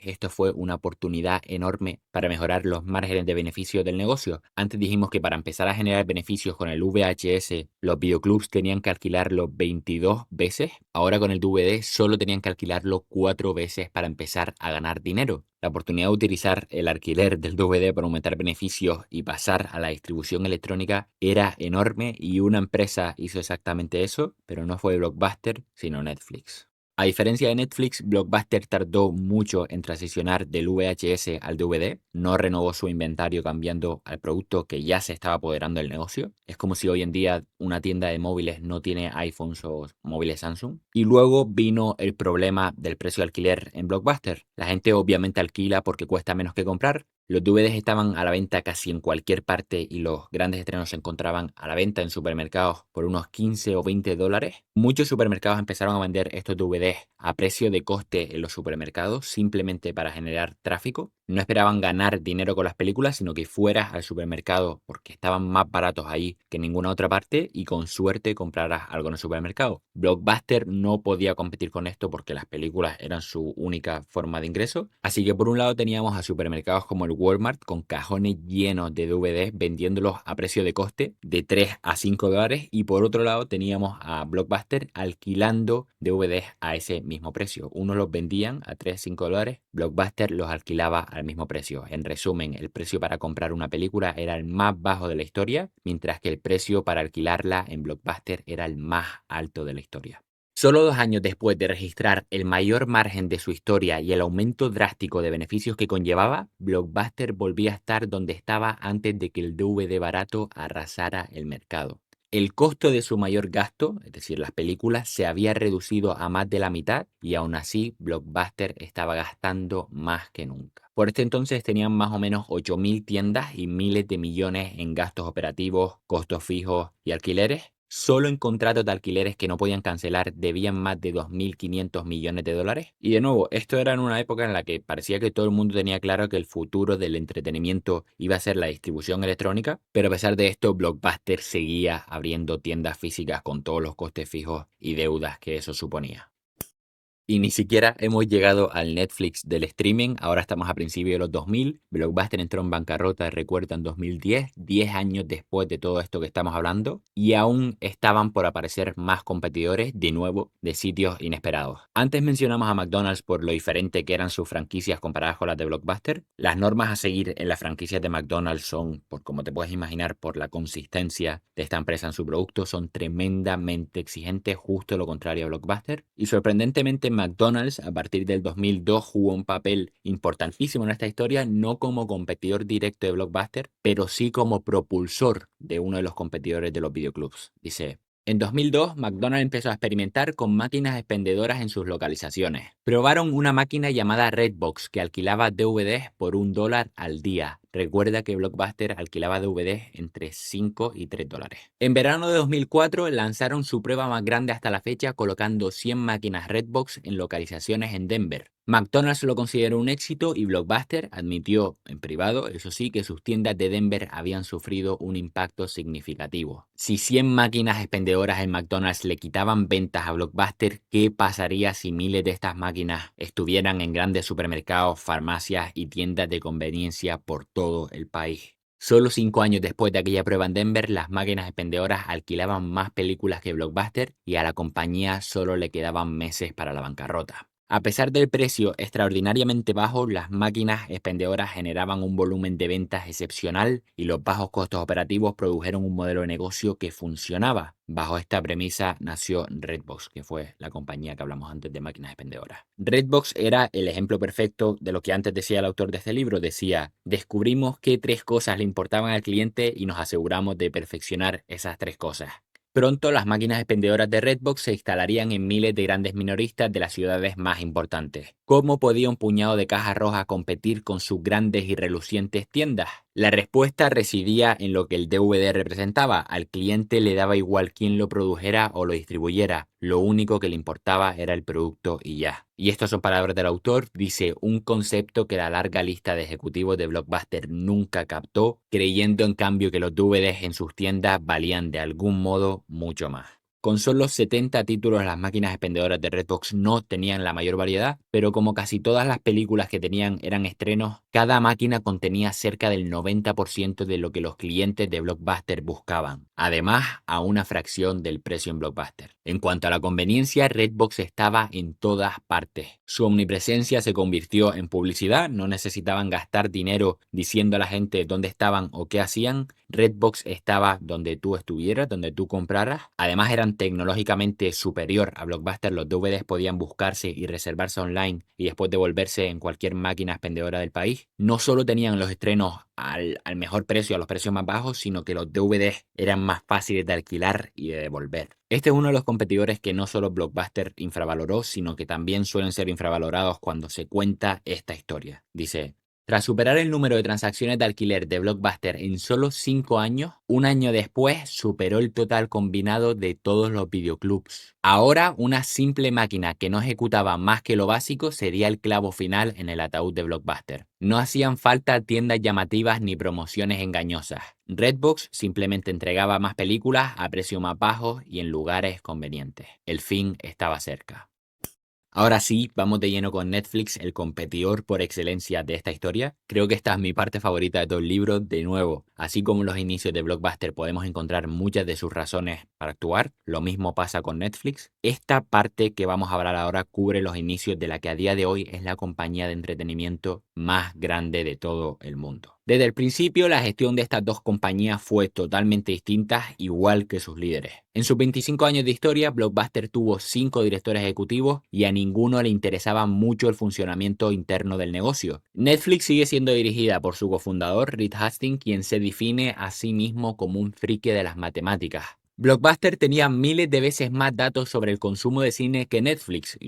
esto fue una oportunidad enorme para mejorar los márgenes de beneficio del negocio. Antes dijimos que para empezar a generar beneficios con el VHS, los videoclubs tenían que alquilarlo 22 veces. Ahora con el DVD solo tenían que alquilarlo 4 veces para empezar a ganar dinero. La oportunidad de utilizar el alquiler del DVD para aumentar beneficios y pasar a la distribución electrónica era enorme y una empresa hizo exactamente eso, pero no fue Blockbuster, sino Netflix. A diferencia de Netflix, Blockbuster tardó mucho en transicionar del VHS al DVD, no renovó su inventario cambiando al producto que ya se estaba apoderando del negocio. Es como si hoy en día una tienda de móviles no tiene iPhones o móviles Samsung. Y luego vino el problema del precio de alquiler en Blockbuster. La gente obviamente alquila porque cuesta menos que comprar. Los DVDs estaban a la venta casi en cualquier parte y los grandes estrenos se encontraban a la venta en supermercados por unos 15 o 20 dólares. Muchos supermercados empezaron a vender estos DVDs a precio de coste en los supermercados simplemente para generar tráfico. No esperaban ganar dinero con las películas, sino que fueras al supermercado porque estaban más baratos ahí que en ninguna otra parte y con suerte comprarás algo en el supermercado. Blockbuster no podía competir con esto porque las películas eran su única forma de ingreso. Así que por un lado teníamos a supermercados como el Walmart con cajones llenos de DVDs vendiéndolos a precio de coste de 3 a 5 dólares y por otro lado teníamos a Blockbuster alquilando DVDs a ese mismo precio. Unos los vendían a 3 a 5 dólares, Blockbuster los alquilaba al mismo precio. En resumen, el precio para comprar una película era el más bajo de la historia, mientras que el precio para alquilarla en Blockbuster era el más alto de la historia. Solo 2 años después de registrar el mayor margen de su historia y el aumento drástico de beneficios que conllevaba, Blockbuster volvía a estar donde estaba antes de que el DVD barato arrasara el mercado. El costo de su mayor gasto, es decir, las películas, se había reducido a más de la mitad y aún así Blockbuster estaba gastando más que nunca. Por este entonces tenían más o menos 8.000 tiendas y miles de millones en gastos operativos, costos fijos y alquileres. Solo en contratos de alquileres que no podían cancelar debían más de 2.500 millones de dólares. Y de nuevo, esto era en una época en la que parecía que todo el mundo tenía claro que el futuro del entretenimiento iba a ser la distribución electrónica, pero a pesar de esto, Blockbuster seguía abriendo tiendas físicas con todos los costes fijos y deudas que eso suponía. Y ni siquiera hemos llegado al Netflix del streaming, ahora estamos a principios de los 2000, Blockbuster entró en bancarrota, recuerda, en 2010, 10 años después de todo esto que estamos hablando, y aún estaban por aparecer más competidores, de nuevo, de sitios inesperados. Antes mencionamos a McDonald's por lo diferente que eran sus franquicias comparadas con las de Blockbuster. Las normas a seguir en las franquicias de McDonald's son, por como te puedes imaginar, por la consistencia de esta empresa en su producto, son tremendamente exigentes, justo lo contrario a Blockbuster. Y sorprendentemente, McDonald's a partir del 2002 jugó un papel importantísimo en esta historia, no como competidor directo de Blockbuster, pero sí como propulsor de uno de los competidores de los videoclubs. Dice: en 2002, McDonald's empezó a experimentar con máquinas expendedoras en sus localizaciones. Probaron una máquina llamada Redbox que alquilaba DVDs por $1 al día. Recuerda que Blockbuster alquilaba DVDs entre 5 y $3. En verano de 2004 lanzaron su prueba más grande hasta la fecha, colocando 100 máquinas Redbox en localizaciones en Denver. McDonald's lo consideró un éxito y Blockbuster admitió, en privado, eso sí, que sus tiendas de Denver habían sufrido un impacto significativo. Si 100 máquinas expendedoras en McDonald's le quitaban ventas a Blockbuster, ¿qué pasaría si miles de estas máquinas estuvieran en grandes supermercados, farmacias y tiendas de conveniencia por todo el país? Solo 5 años después de aquella prueba en Denver, las máquinas expendedoras alquilaban más películas que Blockbuster y a la compañía solo le quedaban meses para la bancarrota. A pesar del precio extraordinariamente bajo, las máquinas expendedoras generaban un volumen de ventas excepcional y los bajos costos operativos produjeron un modelo de negocio que funcionaba. Bajo esta premisa nació Redbox, que fue la compañía que hablamos antes de máquinas expendedoras. Redbox era el ejemplo perfecto de lo que antes decía el autor de este libro. Decía: descubrimos qué 3 cosas le importaban al cliente y nos aseguramos de perfeccionar esas 3 cosas. Pronto las máquinas expendedoras de Redbox se instalarían en miles de grandes minoristas de las ciudades más importantes. ¿Cómo podía un puñado de cajas rojas competir con sus grandes y relucientes tiendas? La respuesta residía en lo que el DVD representaba. Al cliente le daba igual quién lo produjera o lo distribuyera. Lo único que le importaba era el producto y ya. Y estas son palabras del autor. Dice: un concepto que la larga lista de ejecutivos de Blockbuster nunca captó, creyendo en cambio que los DVDs en sus tiendas valían de algún modo mucho más. Con solo 70 títulos, las máquinas expendedoras de Redbox no tenían la mayor variedad, pero como casi todas las películas que tenían eran estrenos, cada máquina contenía cerca del 90% de lo que los clientes de Blockbuster buscaban, además a una fracción del precio en Blockbuster. En cuanto a la conveniencia, Redbox estaba en todas partes. Su omnipresencia se convirtió en publicidad, no necesitaban gastar dinero diciendo a la gente dónde estaban o qué hacían. Redbox estaba donde tú estuvieras, donde tú compraras. Además eran tecnológicamente superior a Blockbuster. Los DVDs podían buscarse y reservarse online y después devolverse en cualquier máquina expendedora del país. No solo tenían los estrenos al mejor precio, a los precios más bajos, sino que los DVDs eran más fáciles de alquilar y de devolver. Este es uno de los competidores que no solo Blockbuster infravaloró, sino que también suelen ser infravalorados cuando se cuenta esta historia. Dice: tras superar el número de transacciones de alquiler de Blockbuster en solo 5 años, un año después superó el total combinado de todos los videoclubs. Ahora, una simple máquina que no ejecutaba más que lo básico sería el clavo final en el ataúd de Blockbuster. No hacían falta tiendas llamativas ni promociones engañosas. Redbox simplemente entregaba más películas a precio más bajo y en lugares convenientes. El fin estaba cerca. Ahora sí, vamos de lleno con Netflix, el competidor por excelencia de esta historia. Creo que esta es mi parte favorita de todo el libro. De nuevo, así como en los inicios de Blockbuster podemos encontrar muchas de sus razones para actuar, lo mismo pasa con Netflix. Esta parte que vamos a hablar ahora cubre los inicios de la que a día de hoy es la compañía de entretenimiento más grande de todo el mundo. Desde el principio, la gestión de estas dos compañías fue totalmente distinta, igual que sus líderes. En sus 25 años de historia, Blockbuster tuvo 5 directores ejecutivos y a ninguno le interesaba mucho el funcionamiento interno del negocio. Netflix sigue siendo dirigida por su cofundador, Reed Hastings, quien se define a sí mismo como un friki de las matemáticas. Blockbuster tenía miles de veces más datos sobre el consumo de cine que Netflix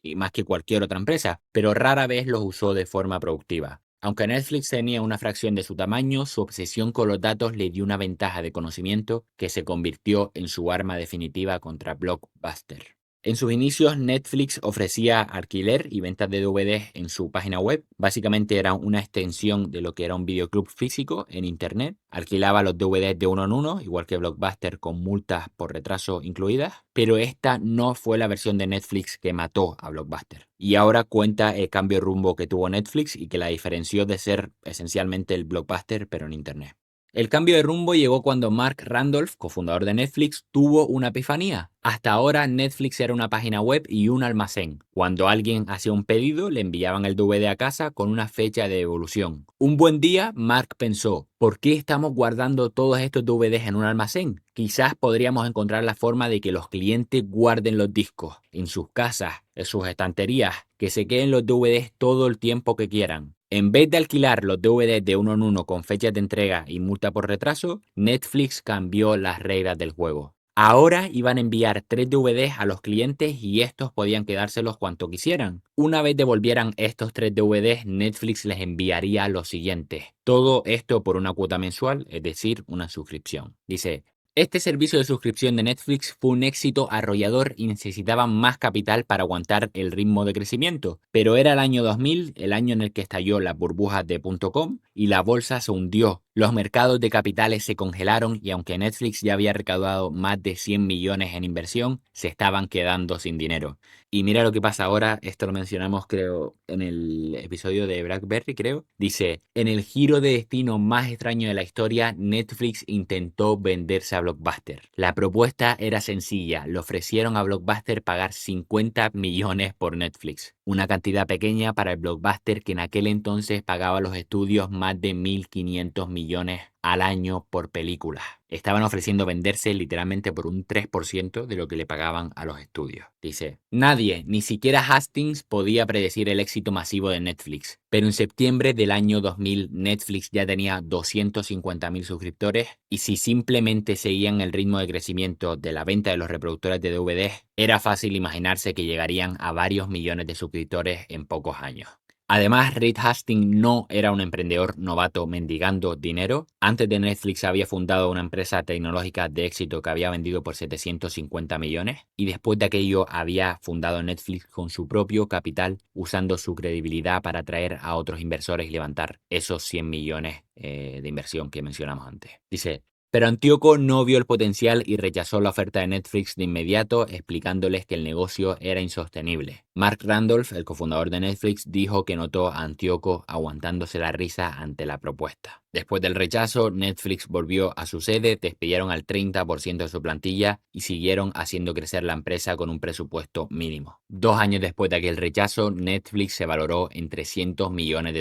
y más que cualquier otra empresa, pero rara vez los usó de forma productiva. Aunque Netflix tenía una fracción de su tamaño, su obsesión con los datos le dio una ventaja de conocimiento que se convirtió en su arma definitiva contra Blockbuster. En sus inicios, Netflix ofrecía alquiler y ventas de DVDs en su página web. Básicamente era una extensión de lo que era un videoclub físico en Internet. Alquilaba los DVDs de uno en uno, igual que Blockbuster, con multas por retraso incluidas. Pero esta no fue la versión de Netflix que mató a Blockbuster. Y ahora cuenta el cambio de rumbo que tuvo Netflix y que la diferenció de ser esencialmente el Blockbuster, pero en Internet. El cambio de rumbo llegó cuando Mark Randolph, cofundador de Netflix, tuvo una epifanía. Hasta ahora Netflix era una página web y un almacén. Cuando alguien hacía un pedido, le enviaban el DVD a casa con una fecha de devolución. Un buen día, Mark pensó, ¿por qué estamos guardando todos estos DVDs en un almacén? Quizás podríamos encontrar la forma de que los clientes guarden los discos en sus casas, en sus estanterías, que se queden los DVDs todo el tiempo que quieran. En vez de alquilar los DVDs de uno en uno con fechas de entrega y multa por retraso, Netflix cambió las reglas del juego. Ahora iban a enviar 3 DVDs a los clientes y estos podían quedárselos cuanto quisieran. Una vez devolvieran estos 3 DVDs, Netflix les enviaría los siguientes. Todo esto por una cuota mensual, es decir, una suscripción. Dice, este servicio de suscripción de Netflix fue un éxito arrollador y necesitaban más capital para aguantar el ritmo de crecimiento. Pero era el año 2000, el año en el que estalló la burbuja de .com y la bolsa se hundió. Los mercados de capitales se congelaron y aunque Netflix ya había recaudado más de 100 millones en inversión, se estaban quedando sin dinero. Y mira lo que pasa ahora, esto lo mencionamos creo en el episodio de BlackBerry, creo. Dice, en el giro de destino más extraño de la historia, Netflix intentó venderse a Blockbuster. La propuesta era sencilla, le ofrecieron a Blockbuster pagar 50 millones por Netflix. Una cantidad pequeña para el Blockbuster que en aquel entonces pagaba a los estudios más de 1.500 millones al año por película. Estaban ofreciendo venderse literalmente por un 3% de lo que le pagaban a los estudios. Dice, nadie, ni siquiera Hastings, podía predecir el éxito masivo de Netflix. Pero en septiembre del año 2000, Netflix ya tenía 250.000 suscriptores y si simplemente seguían el ritmo de crecimiento de la venta de los reproductores de DVDs, era fácil imaginarse que llegarían a varios millones de suscriptores en pocos años. Además, Reed Hastings no era un emprendedor novato mendigando dinero. Antes de Netflix había fundado una empresa tecnológica de éxito que había vendido por 750 millones y después de aquello había fundado Netflix con su propio capital usando su credibilidad para atraer a otros inversores y levantar esos 100 millones de inversión que mencionamos antes. Dice, pero Antíoco no vio el potencial y rechazó la oferta de Netflix de inmediato, explicándoles que el negocio era insostenible. Mark Randolph, el cofundador de Netflix, dijo que notó a Antíoco aguantándose la risa ante la propuesta. Después del rechazo, Netflix volvió a su sede, despidieron al 30% de su plantilla y siguieron haciendo crecer la empresa con un presupuesto mínimo. 2 años después de aquel rechazo, Netflix se valoró en $300 millones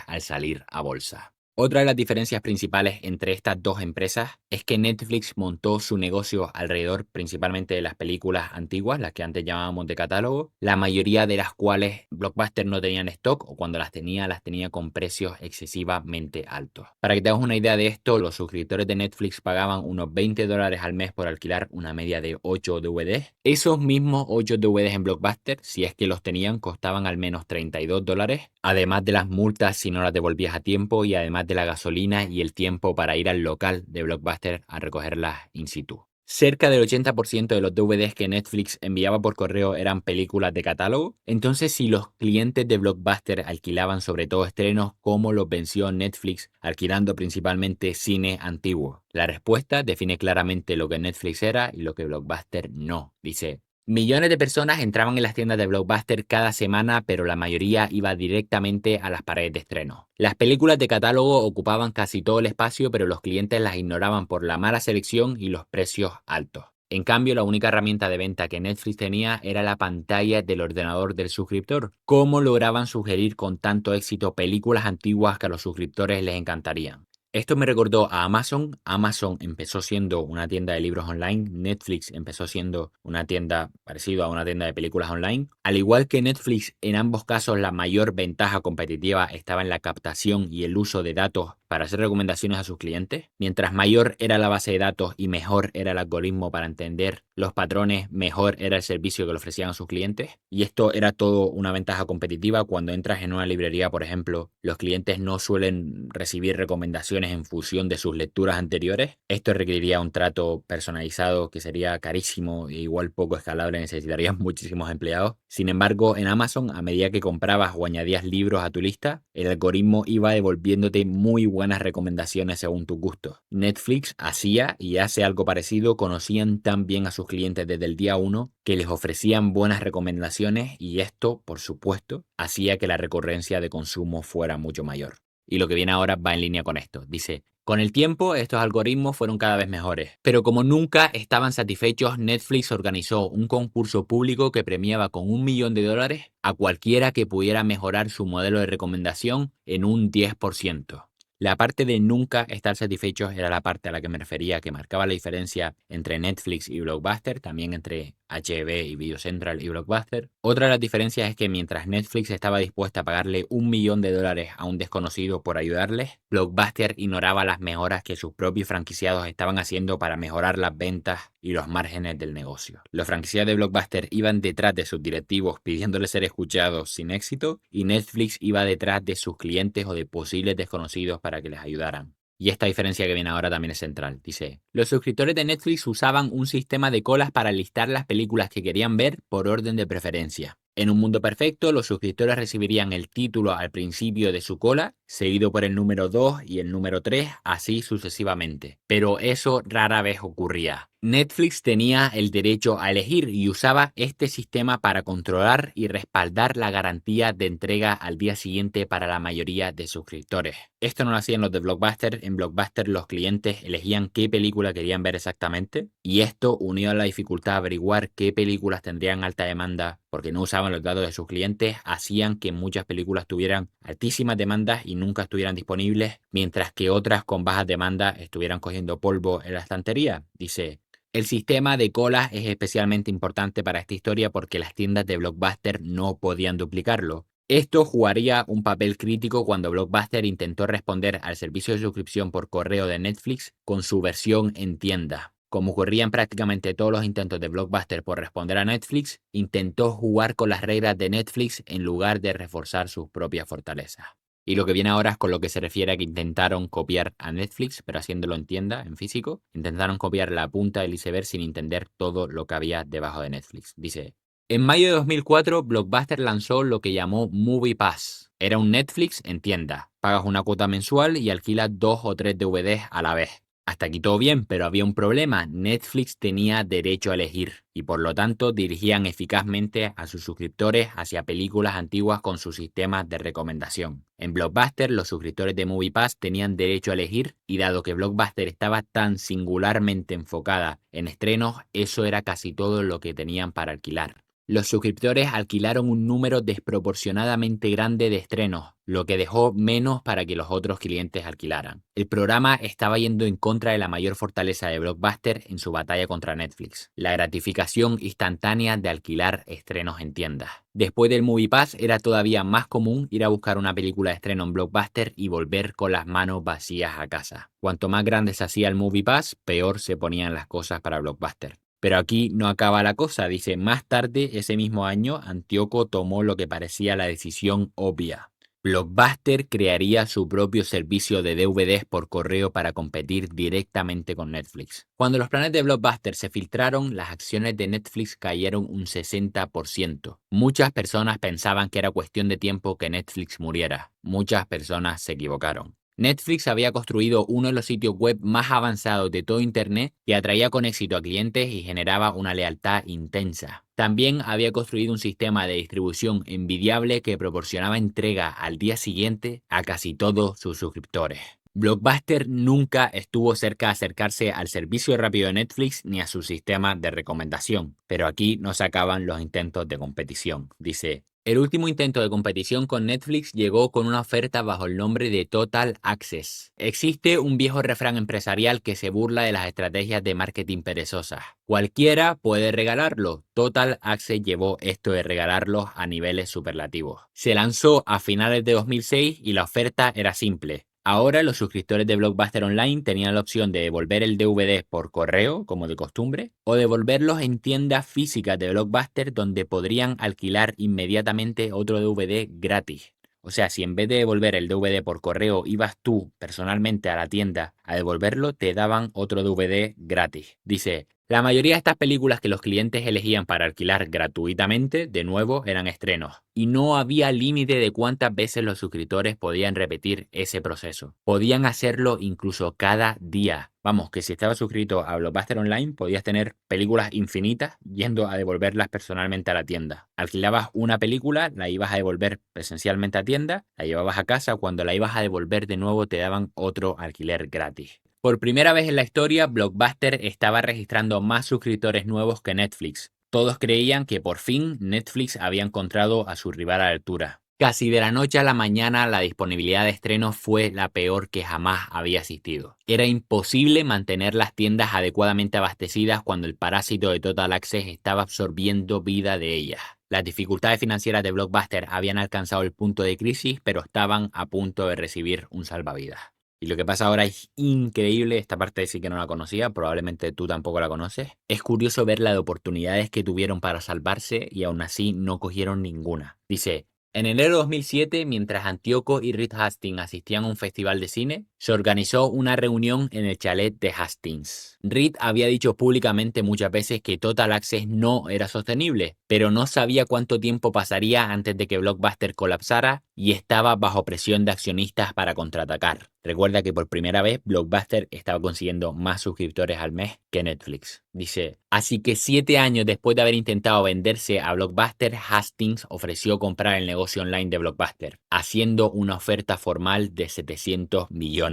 al salir a bolsa. Otra de las diferencias principales entre estas dos empresas es que Netflix montó su negocio alrededor principalmente de las películas antiguas, las que antes llamábamos de catálogo, la mayoría de las cuales Blockbuster no tenía en stock o cuando las tenía con precios excesivamente altos. Para que te hagas una idea de esto, los suscriptores de Netflix pagaban unos $20 al mes por alquilar una media de 8 DVDs. Esos mismos 8 DVDs en Blockbuster, si es que los tenían, costaban al menos $32, además de las multas si no las devolvías a tiempo y además de la gasolina y el tiempo para ir al local de Blockbuster a recogerlas in situ. Cerca del 80% de los DVDs que Netflix enviaba por correo eran películas de catálogo. Entonces, si los clientes de Blockbuster alquilaban sobre todo estrenos, ¿cómo los venció Netflix alquilando principalmente cine antiguo? La respuesta define claramente lo que Netflix era y lo que Blockbuster no. Dice, millones de personas entraban en las tiendas de Blockbuster cada semana, pero la mayoría iba directamente a las paredes de estreno. Las películas de catálogo ocupaban casi todo el espacio, pero los clientes las ignoraban por la mala selección y los precios altos. En cambio, la única herramienta de venta que Netflix tenía era la pantalla del ordenador del suscriptor. ¿Cómo lograban sugerir con tanto éxito películas antiguas que a los suscriptores les encantarían? Esto me recordó a Amazon. Amazon empezó siendo una tienda de libros online. Netflix empezó siendo una tienda parecida a una tienda de películas online. Al igual que Netflix, en ambos casos la mayor ventaja competitiva estaba en la captación y el uso de datos para hacer recomendaciones a sus clientes. Mientras mayor era la base de datos y mejor era el algoritmo para entender los patrones, mejor era el servicio que le ofrecían a sus clientes. Y esto era todo una ventaja competitiva. Cuando entras en una librería, por ejemplo, los clientes no suelen recibir recomendaciones en función de sus lecturas anteriores. Esto requeriría un trato personalizado que sería carísimo e igual poco escalable, necesitarías muchísimos empleados. Sin embargo, en Amazon, a medida que comprabas o añadías libros a tu lista, el algoritmo iba devolviéndote muy buenas recomendaciones según tus gustos. Netflix hacía y hace algo parecido, conocían tan bien a sus clientes desde el día 1 que les ofrecían buenas recomendaciones y esto, por supuesto, hacía que la recurrencia de consumo fuera mucho mayor. Y lo que viene ahora va en línea con esto. Dice, con el tiempo, estos algoritmos fueron cada vez mejores. Pero como nunca estaban satisfechos, Netflix organizó un concurso público que premiaba con $1.000.000 a cualquiera que pudiera mejorar su modelo de recomendación en un 10%. La parte de nunca estar satisfechos era la parte a la que me refería, que marcaba la diferencia entre Netflix y Blockbuster, también entre HBO y Video Central y Blockbuster. Otra de las diferencias es que mientras Netflix estaba dispuesta a pagarle $1.000.000 a un desconocido por ayudarles, Blockbuster ignoraba las mejoras que sus propios franquiciados estaban haciendo para mejorar las ventas y los márgenes del negocio. Los franquiciados de Blockbuster iban detrás de sus directivos pidiéndoles ser escuchados sin éxito y Netflix iba detrás de sus clientes o de posibles desconocidos para que les ayudaran. Y esta diferencia que viene ahora también es central. Dice, los suscriptores de Netflix usaban un sistema de colas para listar las películas que querían ver por orden de preferencia. En un mundo perfecto, los suscriptores recibirían el título al principio de su cola, seguido por el número 2 y el número 3, así sucesivamente. Pero eso rara vez ocurría. Netflix tenía el derecho a elegir y usaba este sistema para controlar y respaldar la garantía de entrega al día siguiente para la mayoría de suscriptores. Esto no lo hacían los de Blockbuster. En Blockbuster los clientes elegían qué película querían ver exactamente y esto, unido a la dificultad de averiguar qué películas tendrían alta demanda porque no usaban los datos de sus clientes, hacían que muchas películas tuvieran altísimas demandas y nunca estuvieran disponibles, mientras que otras con bajas demandas estuvieran cogiendo polvo en la estantería. Dice, el sistema de colas es especialmente importante para esta historia porque las tiendas de Blockbuster no podían duplicarlo. Esto jugaría un papel crítico cuando Blockbuster intentó responder al servicio de suscripción por correo de Netflix con su versión en tienda. Como ocurría en prácticamente todos los intentos de Blockbuster por responder a Netflix, intentó jugar con las reglas de Netflix en lugar de reforzar sus propias fortalezas. Y lo que viene ahora es con lo que se refiere a que intentaron copiar a Netflix, pero haciéndolo en tienda, en físico. Intentaron copiar la punta del iceberg sin entender todo lo que había debajo de Netflix. Dice, en mayo de 2004, Blockbuster lanzó lo que llamó Movie Pass. Era un Netflix en tienda. Pagas una cuota mensual y alquilas 2 o 3 DVDs a la vez. Hasta aquí todo bien, pero había un problema. Netflix tenía derecho a elegir y por lo tanto dirigían eficazmente a sus suscriptores hacia películas antiguas con sus sistemas de recomendación. En Blockbuster, los suscriptores de MoviePass tenían derecho a elegir y dado que Blockbuster estaba tan singularmente enfocada en estrenos, eso era casi todo lo que tenían para alquilar. Los suscriptores alquilaron un número desproporcionadamente grande de estrenos, lo que dejó menos para que los otros clientes alquilaran. El programa estaba yendo en contra de la mayor fortaleza de Blockbuster en su batalla contra Netflix, la gratificación instantánea de alquilar estrenos en tiendas. Después del MoviePass era todavía más común ir a buscar una película de estreno en Blockbuster y volver con las manos vacías a casa. Cuanto más grande se hacía el MoviePass, peor se ponían las cosas para Blockbuster. Pero aquí no acaba la cosa, dice, más tarde ese mismo año Antíoco tomó lo que parecía la decisión obvia. Blockbuster crearía su propio servicio de DVDs por correo para competir directamente con Netflix. Cuando los planes de Blockbuster se filtraron, las acciones de Netflix cayeron un 60%. Muchas personas pensaban que era cuestión de tiempo que Netflix muriera. Muchas personas se equivocaron. Netflix había construido uno de los sitios web más avanzados de todo Internet que atraía con éxito a clientes y generaba una lealtad intensa. También había construido un sistema de distribución envidiable que proporcionaba entrega al día siguiente a casi todos sus suscriptores. Blockbuster nunca estuvo cerca de acercarse al servicio rápido de Netflix ni a su sistema de recomendación, pero aquí no se acaban los intentos de competición. Dice, el último intento de competición con Netflix llegó con una oferta bajo el nombre de Total Access. Existe un viejo refrán empresarial que se burla de las estrategias de marketing perezosas. Cualquiera puede regalarlo. Total Access llevó esto de regalarlos a niveles superlativos. Se lanzó a finales de 2006 y la oferta era simple. Ahora los suscriptores de Blockbuster Online tenían la opción de devolver el DVD por correo, como de costumbre, o devolverlos en tiendas físicas de Blockbuster donde podrían alquilar inmediatamente otro DVD gratis. O sea, si en vez de devolver el DVD por correo ibas tú personalmente a la tienda a devolverlo, te daban otro DVD gratis. Dice, la mayoría de estas películas que los clientes elegían para alquilar gratuitamente, de nuevo, eran estrenos. Y no había límite de cuántas veces los suscriptores podían repetir ese proceso. Podían hacerlo incluso cada día. Vamos, que si estabas suscrito a Blockbuster Online, podías tener películas infinitas yendo a devolverlas personalmente a la tienda. Alquilabas una película, la ibas a devolver presencialmente a tienda, la llevabas a casa, cuando la ibas a devolver de nuevo te daban otro alquiler gratis. Por primera vez en la historia, Blockbuster estaba registrando más suscriptores nuevos que Netflix. Todos creían que por fin Netflix había encontrado a su rival a la altura. Casi de la noche a la mañana la disponibilidad de estrenos fue la peor que jamás había existido. Era imposible mantener las tiendas adecuadamente abastecidas cuando el parásito de Total Access estaba absorbiendo vida de ellas. Las dificultades financieras de Blockbuster habían alcanzado el punto de crisis, pero estaban a punto de recibir un salvavidas. Y lo que pasa ahora es increíble, esta parte sí que no la conocía, probablemente tú tampoco la conoces. Es curioso ver la de oportunidades que tuvieron para salvarse y aún así no cogieron ninguna. Dice, en enero de 2007, mientras Antíoco y Reed Hastings asistían a un festival de cine, se organizó una reunión en el chalet de Hastings. Reed había dicho públicamente muchas veces que Total Access no era sostenible, pero no sabía cuánto tiempo pasaría antes de que Blockbuster colapsara y estaba bajo presión de accionistas para contraatacar. Recuerda que por primera vez Blockbuster estaba consiguiendo más suscriptores al mes que Netflix. Dice, así que 7 años después de haber intentado venderse a Blockbuster, Hastings ofreció comprar el negocio online de Blockbuster, haciendo una oferta formal de $700 millones.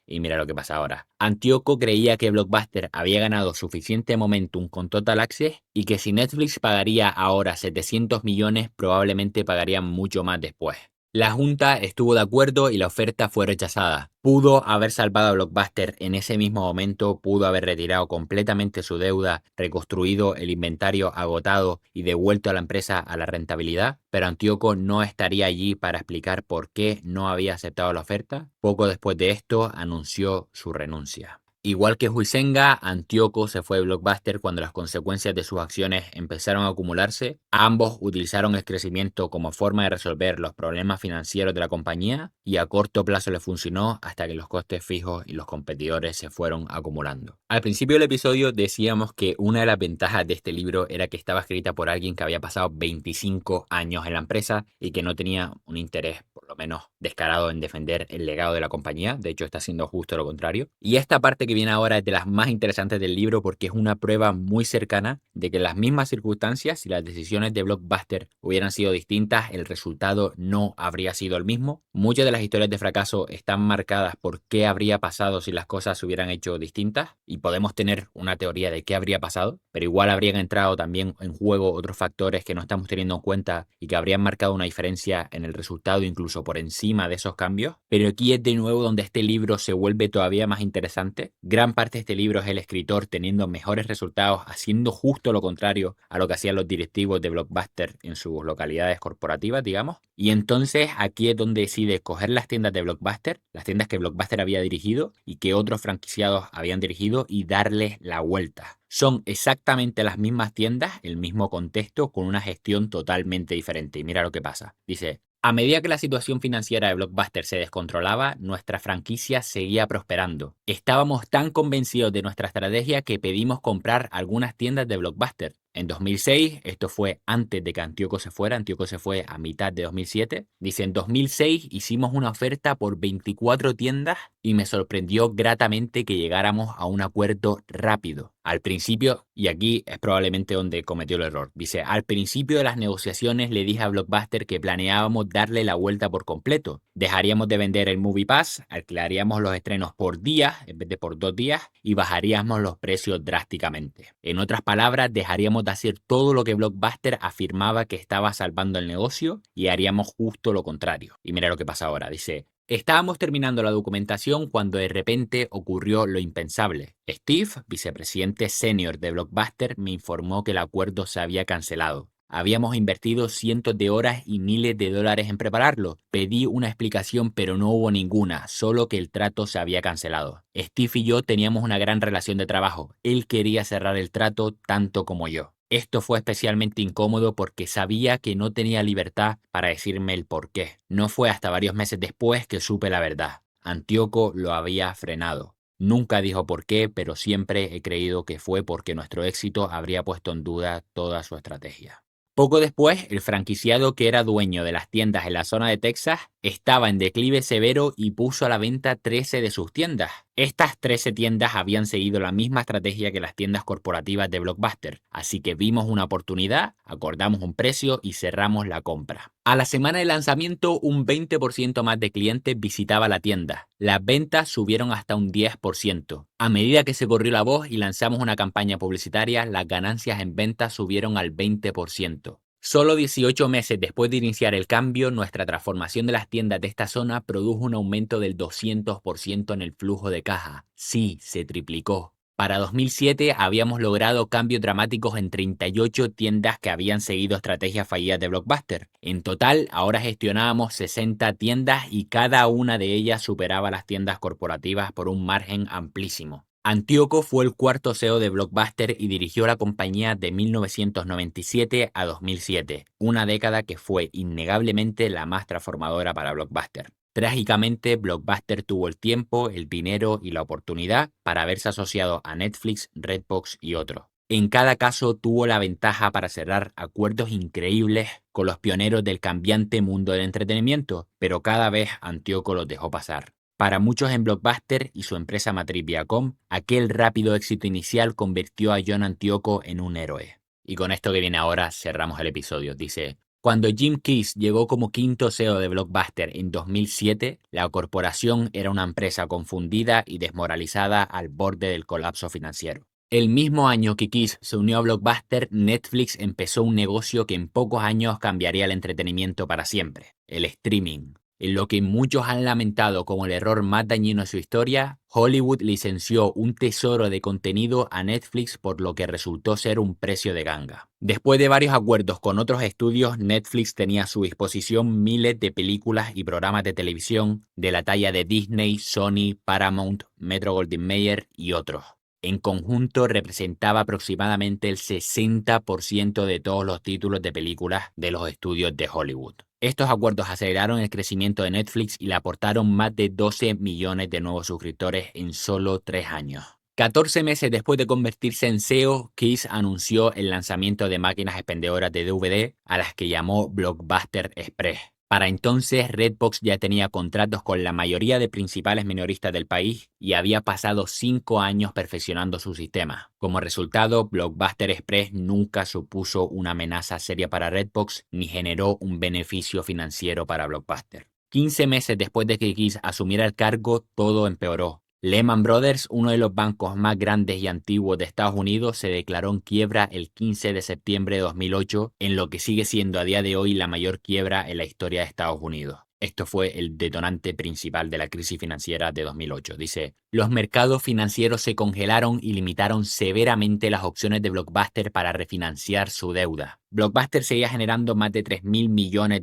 Y mira lo que pasa ahora. Antíoco creía que Blockbuster había ganado suficiente momentum con Total Access y que si Netflix pagaría ahora 700 millones, probablemente pagarían mucho más después. La junta estuvo de acuerdo y la oferta fue rechazada. Pudo haber salvado a Blockbuster en ese mismo momento, pudo haber retirado completamente su deuda, reconstruido el inventario agotado y devuelto a la empresa a la rentabilidad, pero Antíoco no estaría allí para explicar por qué no había aceptado la oferta. Poco después de esto anunció su renuncia. Igual que Huizenga, Antíoco se fue de Blockbuster cuando las consecuencias de sus acciones empezaron a acumularse. Ambos utilizaron el crecimiento como forma de resolver los problemas financieros de la compañía y a corto plazo les funcionó hasta que los costes fijos y los competidores se fueron acumulando. Al principio del episodio decíamos que una de las ventajas de este libro era que estaba escrita por alguien que había pasado 25 años en la empresa y que no tenía un interés por lo menos descarado en defender el legado de la compañía. De hecho, está haciendo justo lo contrario. Y esta parte que viene ahora es de las más interesantes del libro porque es una prueba muy cercana de que en las mismas circunstancias, si las decisiones de Blockbuster hubieran sido distintas, el resultado no habría sido el mismo. Muchas de las historias de fracaso están marcadas por qué habría pasado si las cosas se hubieran hecho distintas y podemos tener una teoría de qué habría pasado, pero igual habrían entrado también en juego otros factores que no estamos teniendo en cuenta y que habrían marcado una diferencia en el resultado incluso por encima de esos cambios. Pero aquí es de nuevo donde este libro se vuelve todavía más interesante. Gran parte de este libro es el escritor teniendo mejores resultados, haciendo justo lo contrario a lo que hacían los directivos de Blockbuster en sus localidades corporativas, digamos. Y entonces aquí es donde decide coger las tiendas de Blockbuster, las tiendas que Blockbuster había dirigido y que otros franquiciados habían dirigido y darles la vuelta. Son exactamente las mismas tiendas, el mismo contexto, con una gestión totalmente diferente. Y mira lo que pasa. Dice, a medida que la situación financiera de Blockbuster se descontrolaba, nuestra franquicia seguía prosperando. Estábamos tan convencidos de nuestra estrategia que pedimos comprar algunas tiendas de Blockbuster. En 2006, esto fue antes de que Antíoco se fuera, Antíoco se fue a mitad de 2007, dice, en 2006 hicimos una oferta por 24 tiendas y me sorprendió gratamente que llegáramos a un acuerdo rápido. Al principio, y aquí es probablemente donde cometió el error, dice, al principio de las negociaciones le dije a Blockbuster que planeábamos darle la vuelta por completo. Dejaríamos de vender el Movie Pass, alquilaríamos los estrenos por días en vez de por 2 días y bajaríamos los precios drásticamente. En otras palabras, dejaríamos de hacer todo lo que Blockbuster afirmaba que estaba salvando el negocio y haríamos justo lo contrario. Y mira lo que pasa ahora, dice, estábamos terminando la documentación cuando de repente ocurrió lo impensable. Steve, vicepresidente senior de Blockbuster, me informó que el acuerdo se había cancelado. Habíamos invertido cientos de horas y miles de dólares en prepararlo. Pedí una explicación, pero no hubo ninguna, solo que el trato se había cancelado. Steve y yo teníamos una gran relación de trabajo. Él quería cerrar el trato tanto como yo. Esto fue especialmente incómodo porque sabía que no tenía libertad para decirme el por qué. No fue hasta varios meses después que supe la verdad. Antíoco lo había frenado. Nunca dijo por qué, pero siempre he creído que fue porque nuestro éxito habría puesto en duda toda su estrategia. Poco después, el franquiciado que era dueño de las tiendas en la zona de Texas estaba en declive severo y puso a la venta 13 de sus tiendas. Estas 13 tiendas habían seguido la misma estrategia que las tiendas corporativas de Blockbuster, así que vimos una oportunidad, acordamos un precio y cerramos la compra. A la semana de lanzamiento, un 20% más de clientes visitaba la tienda. Las ventas subieron hasta un 10%. A medida que se corrió la voz y lanzamos una campaña publicitaria, las ganancias en ventas subieron al 20%. Solo 18 meses después de iniciar el cambio, nuestra transformación de las tiendas de esta zona produjo un aumento del 200% en el flujo de caja. Sí, se triplicó. Para 2007 habíamos logrado cambios dramáticos en 38 tiendas que habían seguido estrategias fallidas de Blockbuster. En total, ahora gestionábamos 60 tiendas y cada una de ellas superaba las tiendas corporativas por un margen amplísimo. Antíoco fue el cuarto CEO de Blockbuster y dirigió la compañía de 1997 a 2007, una década que fue innegablemente la más transformadora para Blockbuster. Trágicamente, Blockbuster tuvo el tiempo, el dinero y la oportunidad para haberse asociado a Netflix, Redbox y otros. En cada caso tuvo la ventaja para cerrar acuerdos increíbles con los pioneros del cambiante mundo del entretenimiento, pero cada vez Antíoco los dejó pasar. Para muchos en Blockbuster y su empresa matriz Viacom, aquel rápido éxito inicial convirtió a John Antíoco en un héroe. Y con esto que viene ahora cerramos el episodio. Dice: cuando Jim Keyes llegó como quinto CEO de Blockbuster en 2007, la corporación era una empresa confundida y desmoralizada al borde del colapso financiero. El mismo año que Keyes se unió a Blockbuster, Netflix empezó un negocio que en pocos años cambiaría el entretenimiento para siempre: el streaming. En lo que muchos han lamentado como el error más dañino de su historia, Hollywood licenció un tesoro de contenido a Netflix por lo que resultó ser un precio de ganga. Después de varios acuerdos con otros estudios, Netflix tenía a su disposición miles de películas y programas de televisión de la talla de Disney, Sony, Paramount, Metro-Goldwyn-Mayer y otros. En conjunto representaba aproximadamente el 60% de todos los títulos de películas de los estudios de Hollywood. Estos acuerdos aceleraron el crecimiento de Netflix y le aportaron más de 12 millones de nuevos suscriptores en solo 3 años. 14 meses después de convertirse en CEO, Keyes anunció el lanzamiento de máquinas expendedoras de DVD a las que llamó Blockbuster Express. Para entonces, Redbox ya tenía contratos con la mayoría de principales minoristas del país y había pasado 5 años perfeccionando su sistema. Como resultado, Blockbuster Express nunca supuso una amenaza seria para Redbox ni generó un beneficio financiero para Blockbuster. 15 meses después de que Keyes asumiera el cargo, todo empeoró. Lehman Brothers, uno de los bancos más grandes y antiguos de Estados Unidos, se declaró en quiebra el 15 de septiembre de 2008, en lo que sigue siendo a día de hoy la mayor quiebra en la historia de Estados Unidos. Esto fue el detonante principal de la crisis financiera de 2008. Dice: los mercados financieros se congelaron y limitaron severamente las opciones de Blockbuster para refinanciar su deuda. Blockbuster seguía generando más de $3.000 millones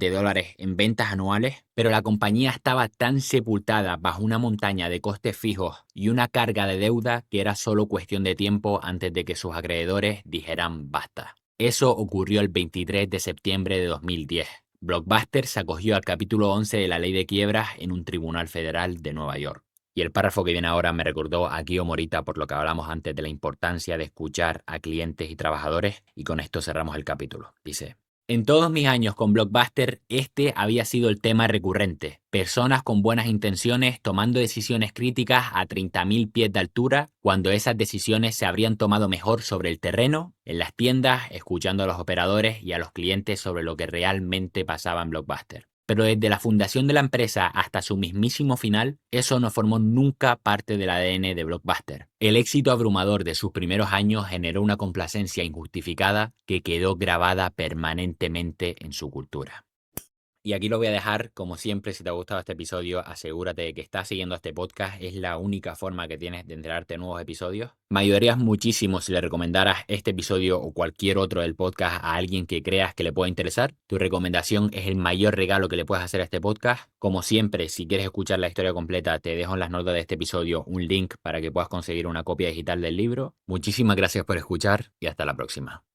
en ventas anuales, pero la compañía estaba tan sepultada bajo una montaña de costes fijos y una carga de deuda que era solo cuestión de tiempo antes de que sus acreedores dijeran basta. Eso ocurrió el 23 de septiembre de 2010. Blockbuster se acogió al capítulo 11 de la ley de quiebras en un tribunal federal de Nueva York. Y el párrafo que viene ahora me recordó a Guido Morita por lo que hablamos antes de la importancia de escuchar a clientes y trabajadores, y con esto cerramos el capítulo. Dice: en todos mis años con Blockbuster, este había sido el tema recurrente. Personas con buenas intenciones tomando decisiones críticas a 30.000 pies de altura, cuando esas decisiones se habrían tomado mejor sobre el terreno, en las tiendas, escuchando a los operadores y a los clientes sobre lo que realmente pasaba en Blockbuster. Pero desde la fundación de la empresa hasta su mismísimo final, eso no formó nunca parte del ADN de Blockbuster. El éxito abrumador de sus primeros años generó una complacencia injustificada que quedó grabada permanentemente en su cultura. Y aquí lo voy a dejar, como siempre, si te ha gustado este episodio, asegúrate de que estás siguiendo este podcast, es la única forma que tienes de enterarte de nuevos episodios. Me ayudarías muchísimo si le recomendaras este episodio o cualquier otro del podcast a alguien que creas que le pueda interesar. Tu recomendación es el mayor regalo que le puedes hacer a este podcast. Como siempre, si quieres escuchar la historia completa, te dejo en las notas de este episodio un link para que puedas conseguir una copia digital del libro. Muchísimas gracias por escuchar y hasta la próxima.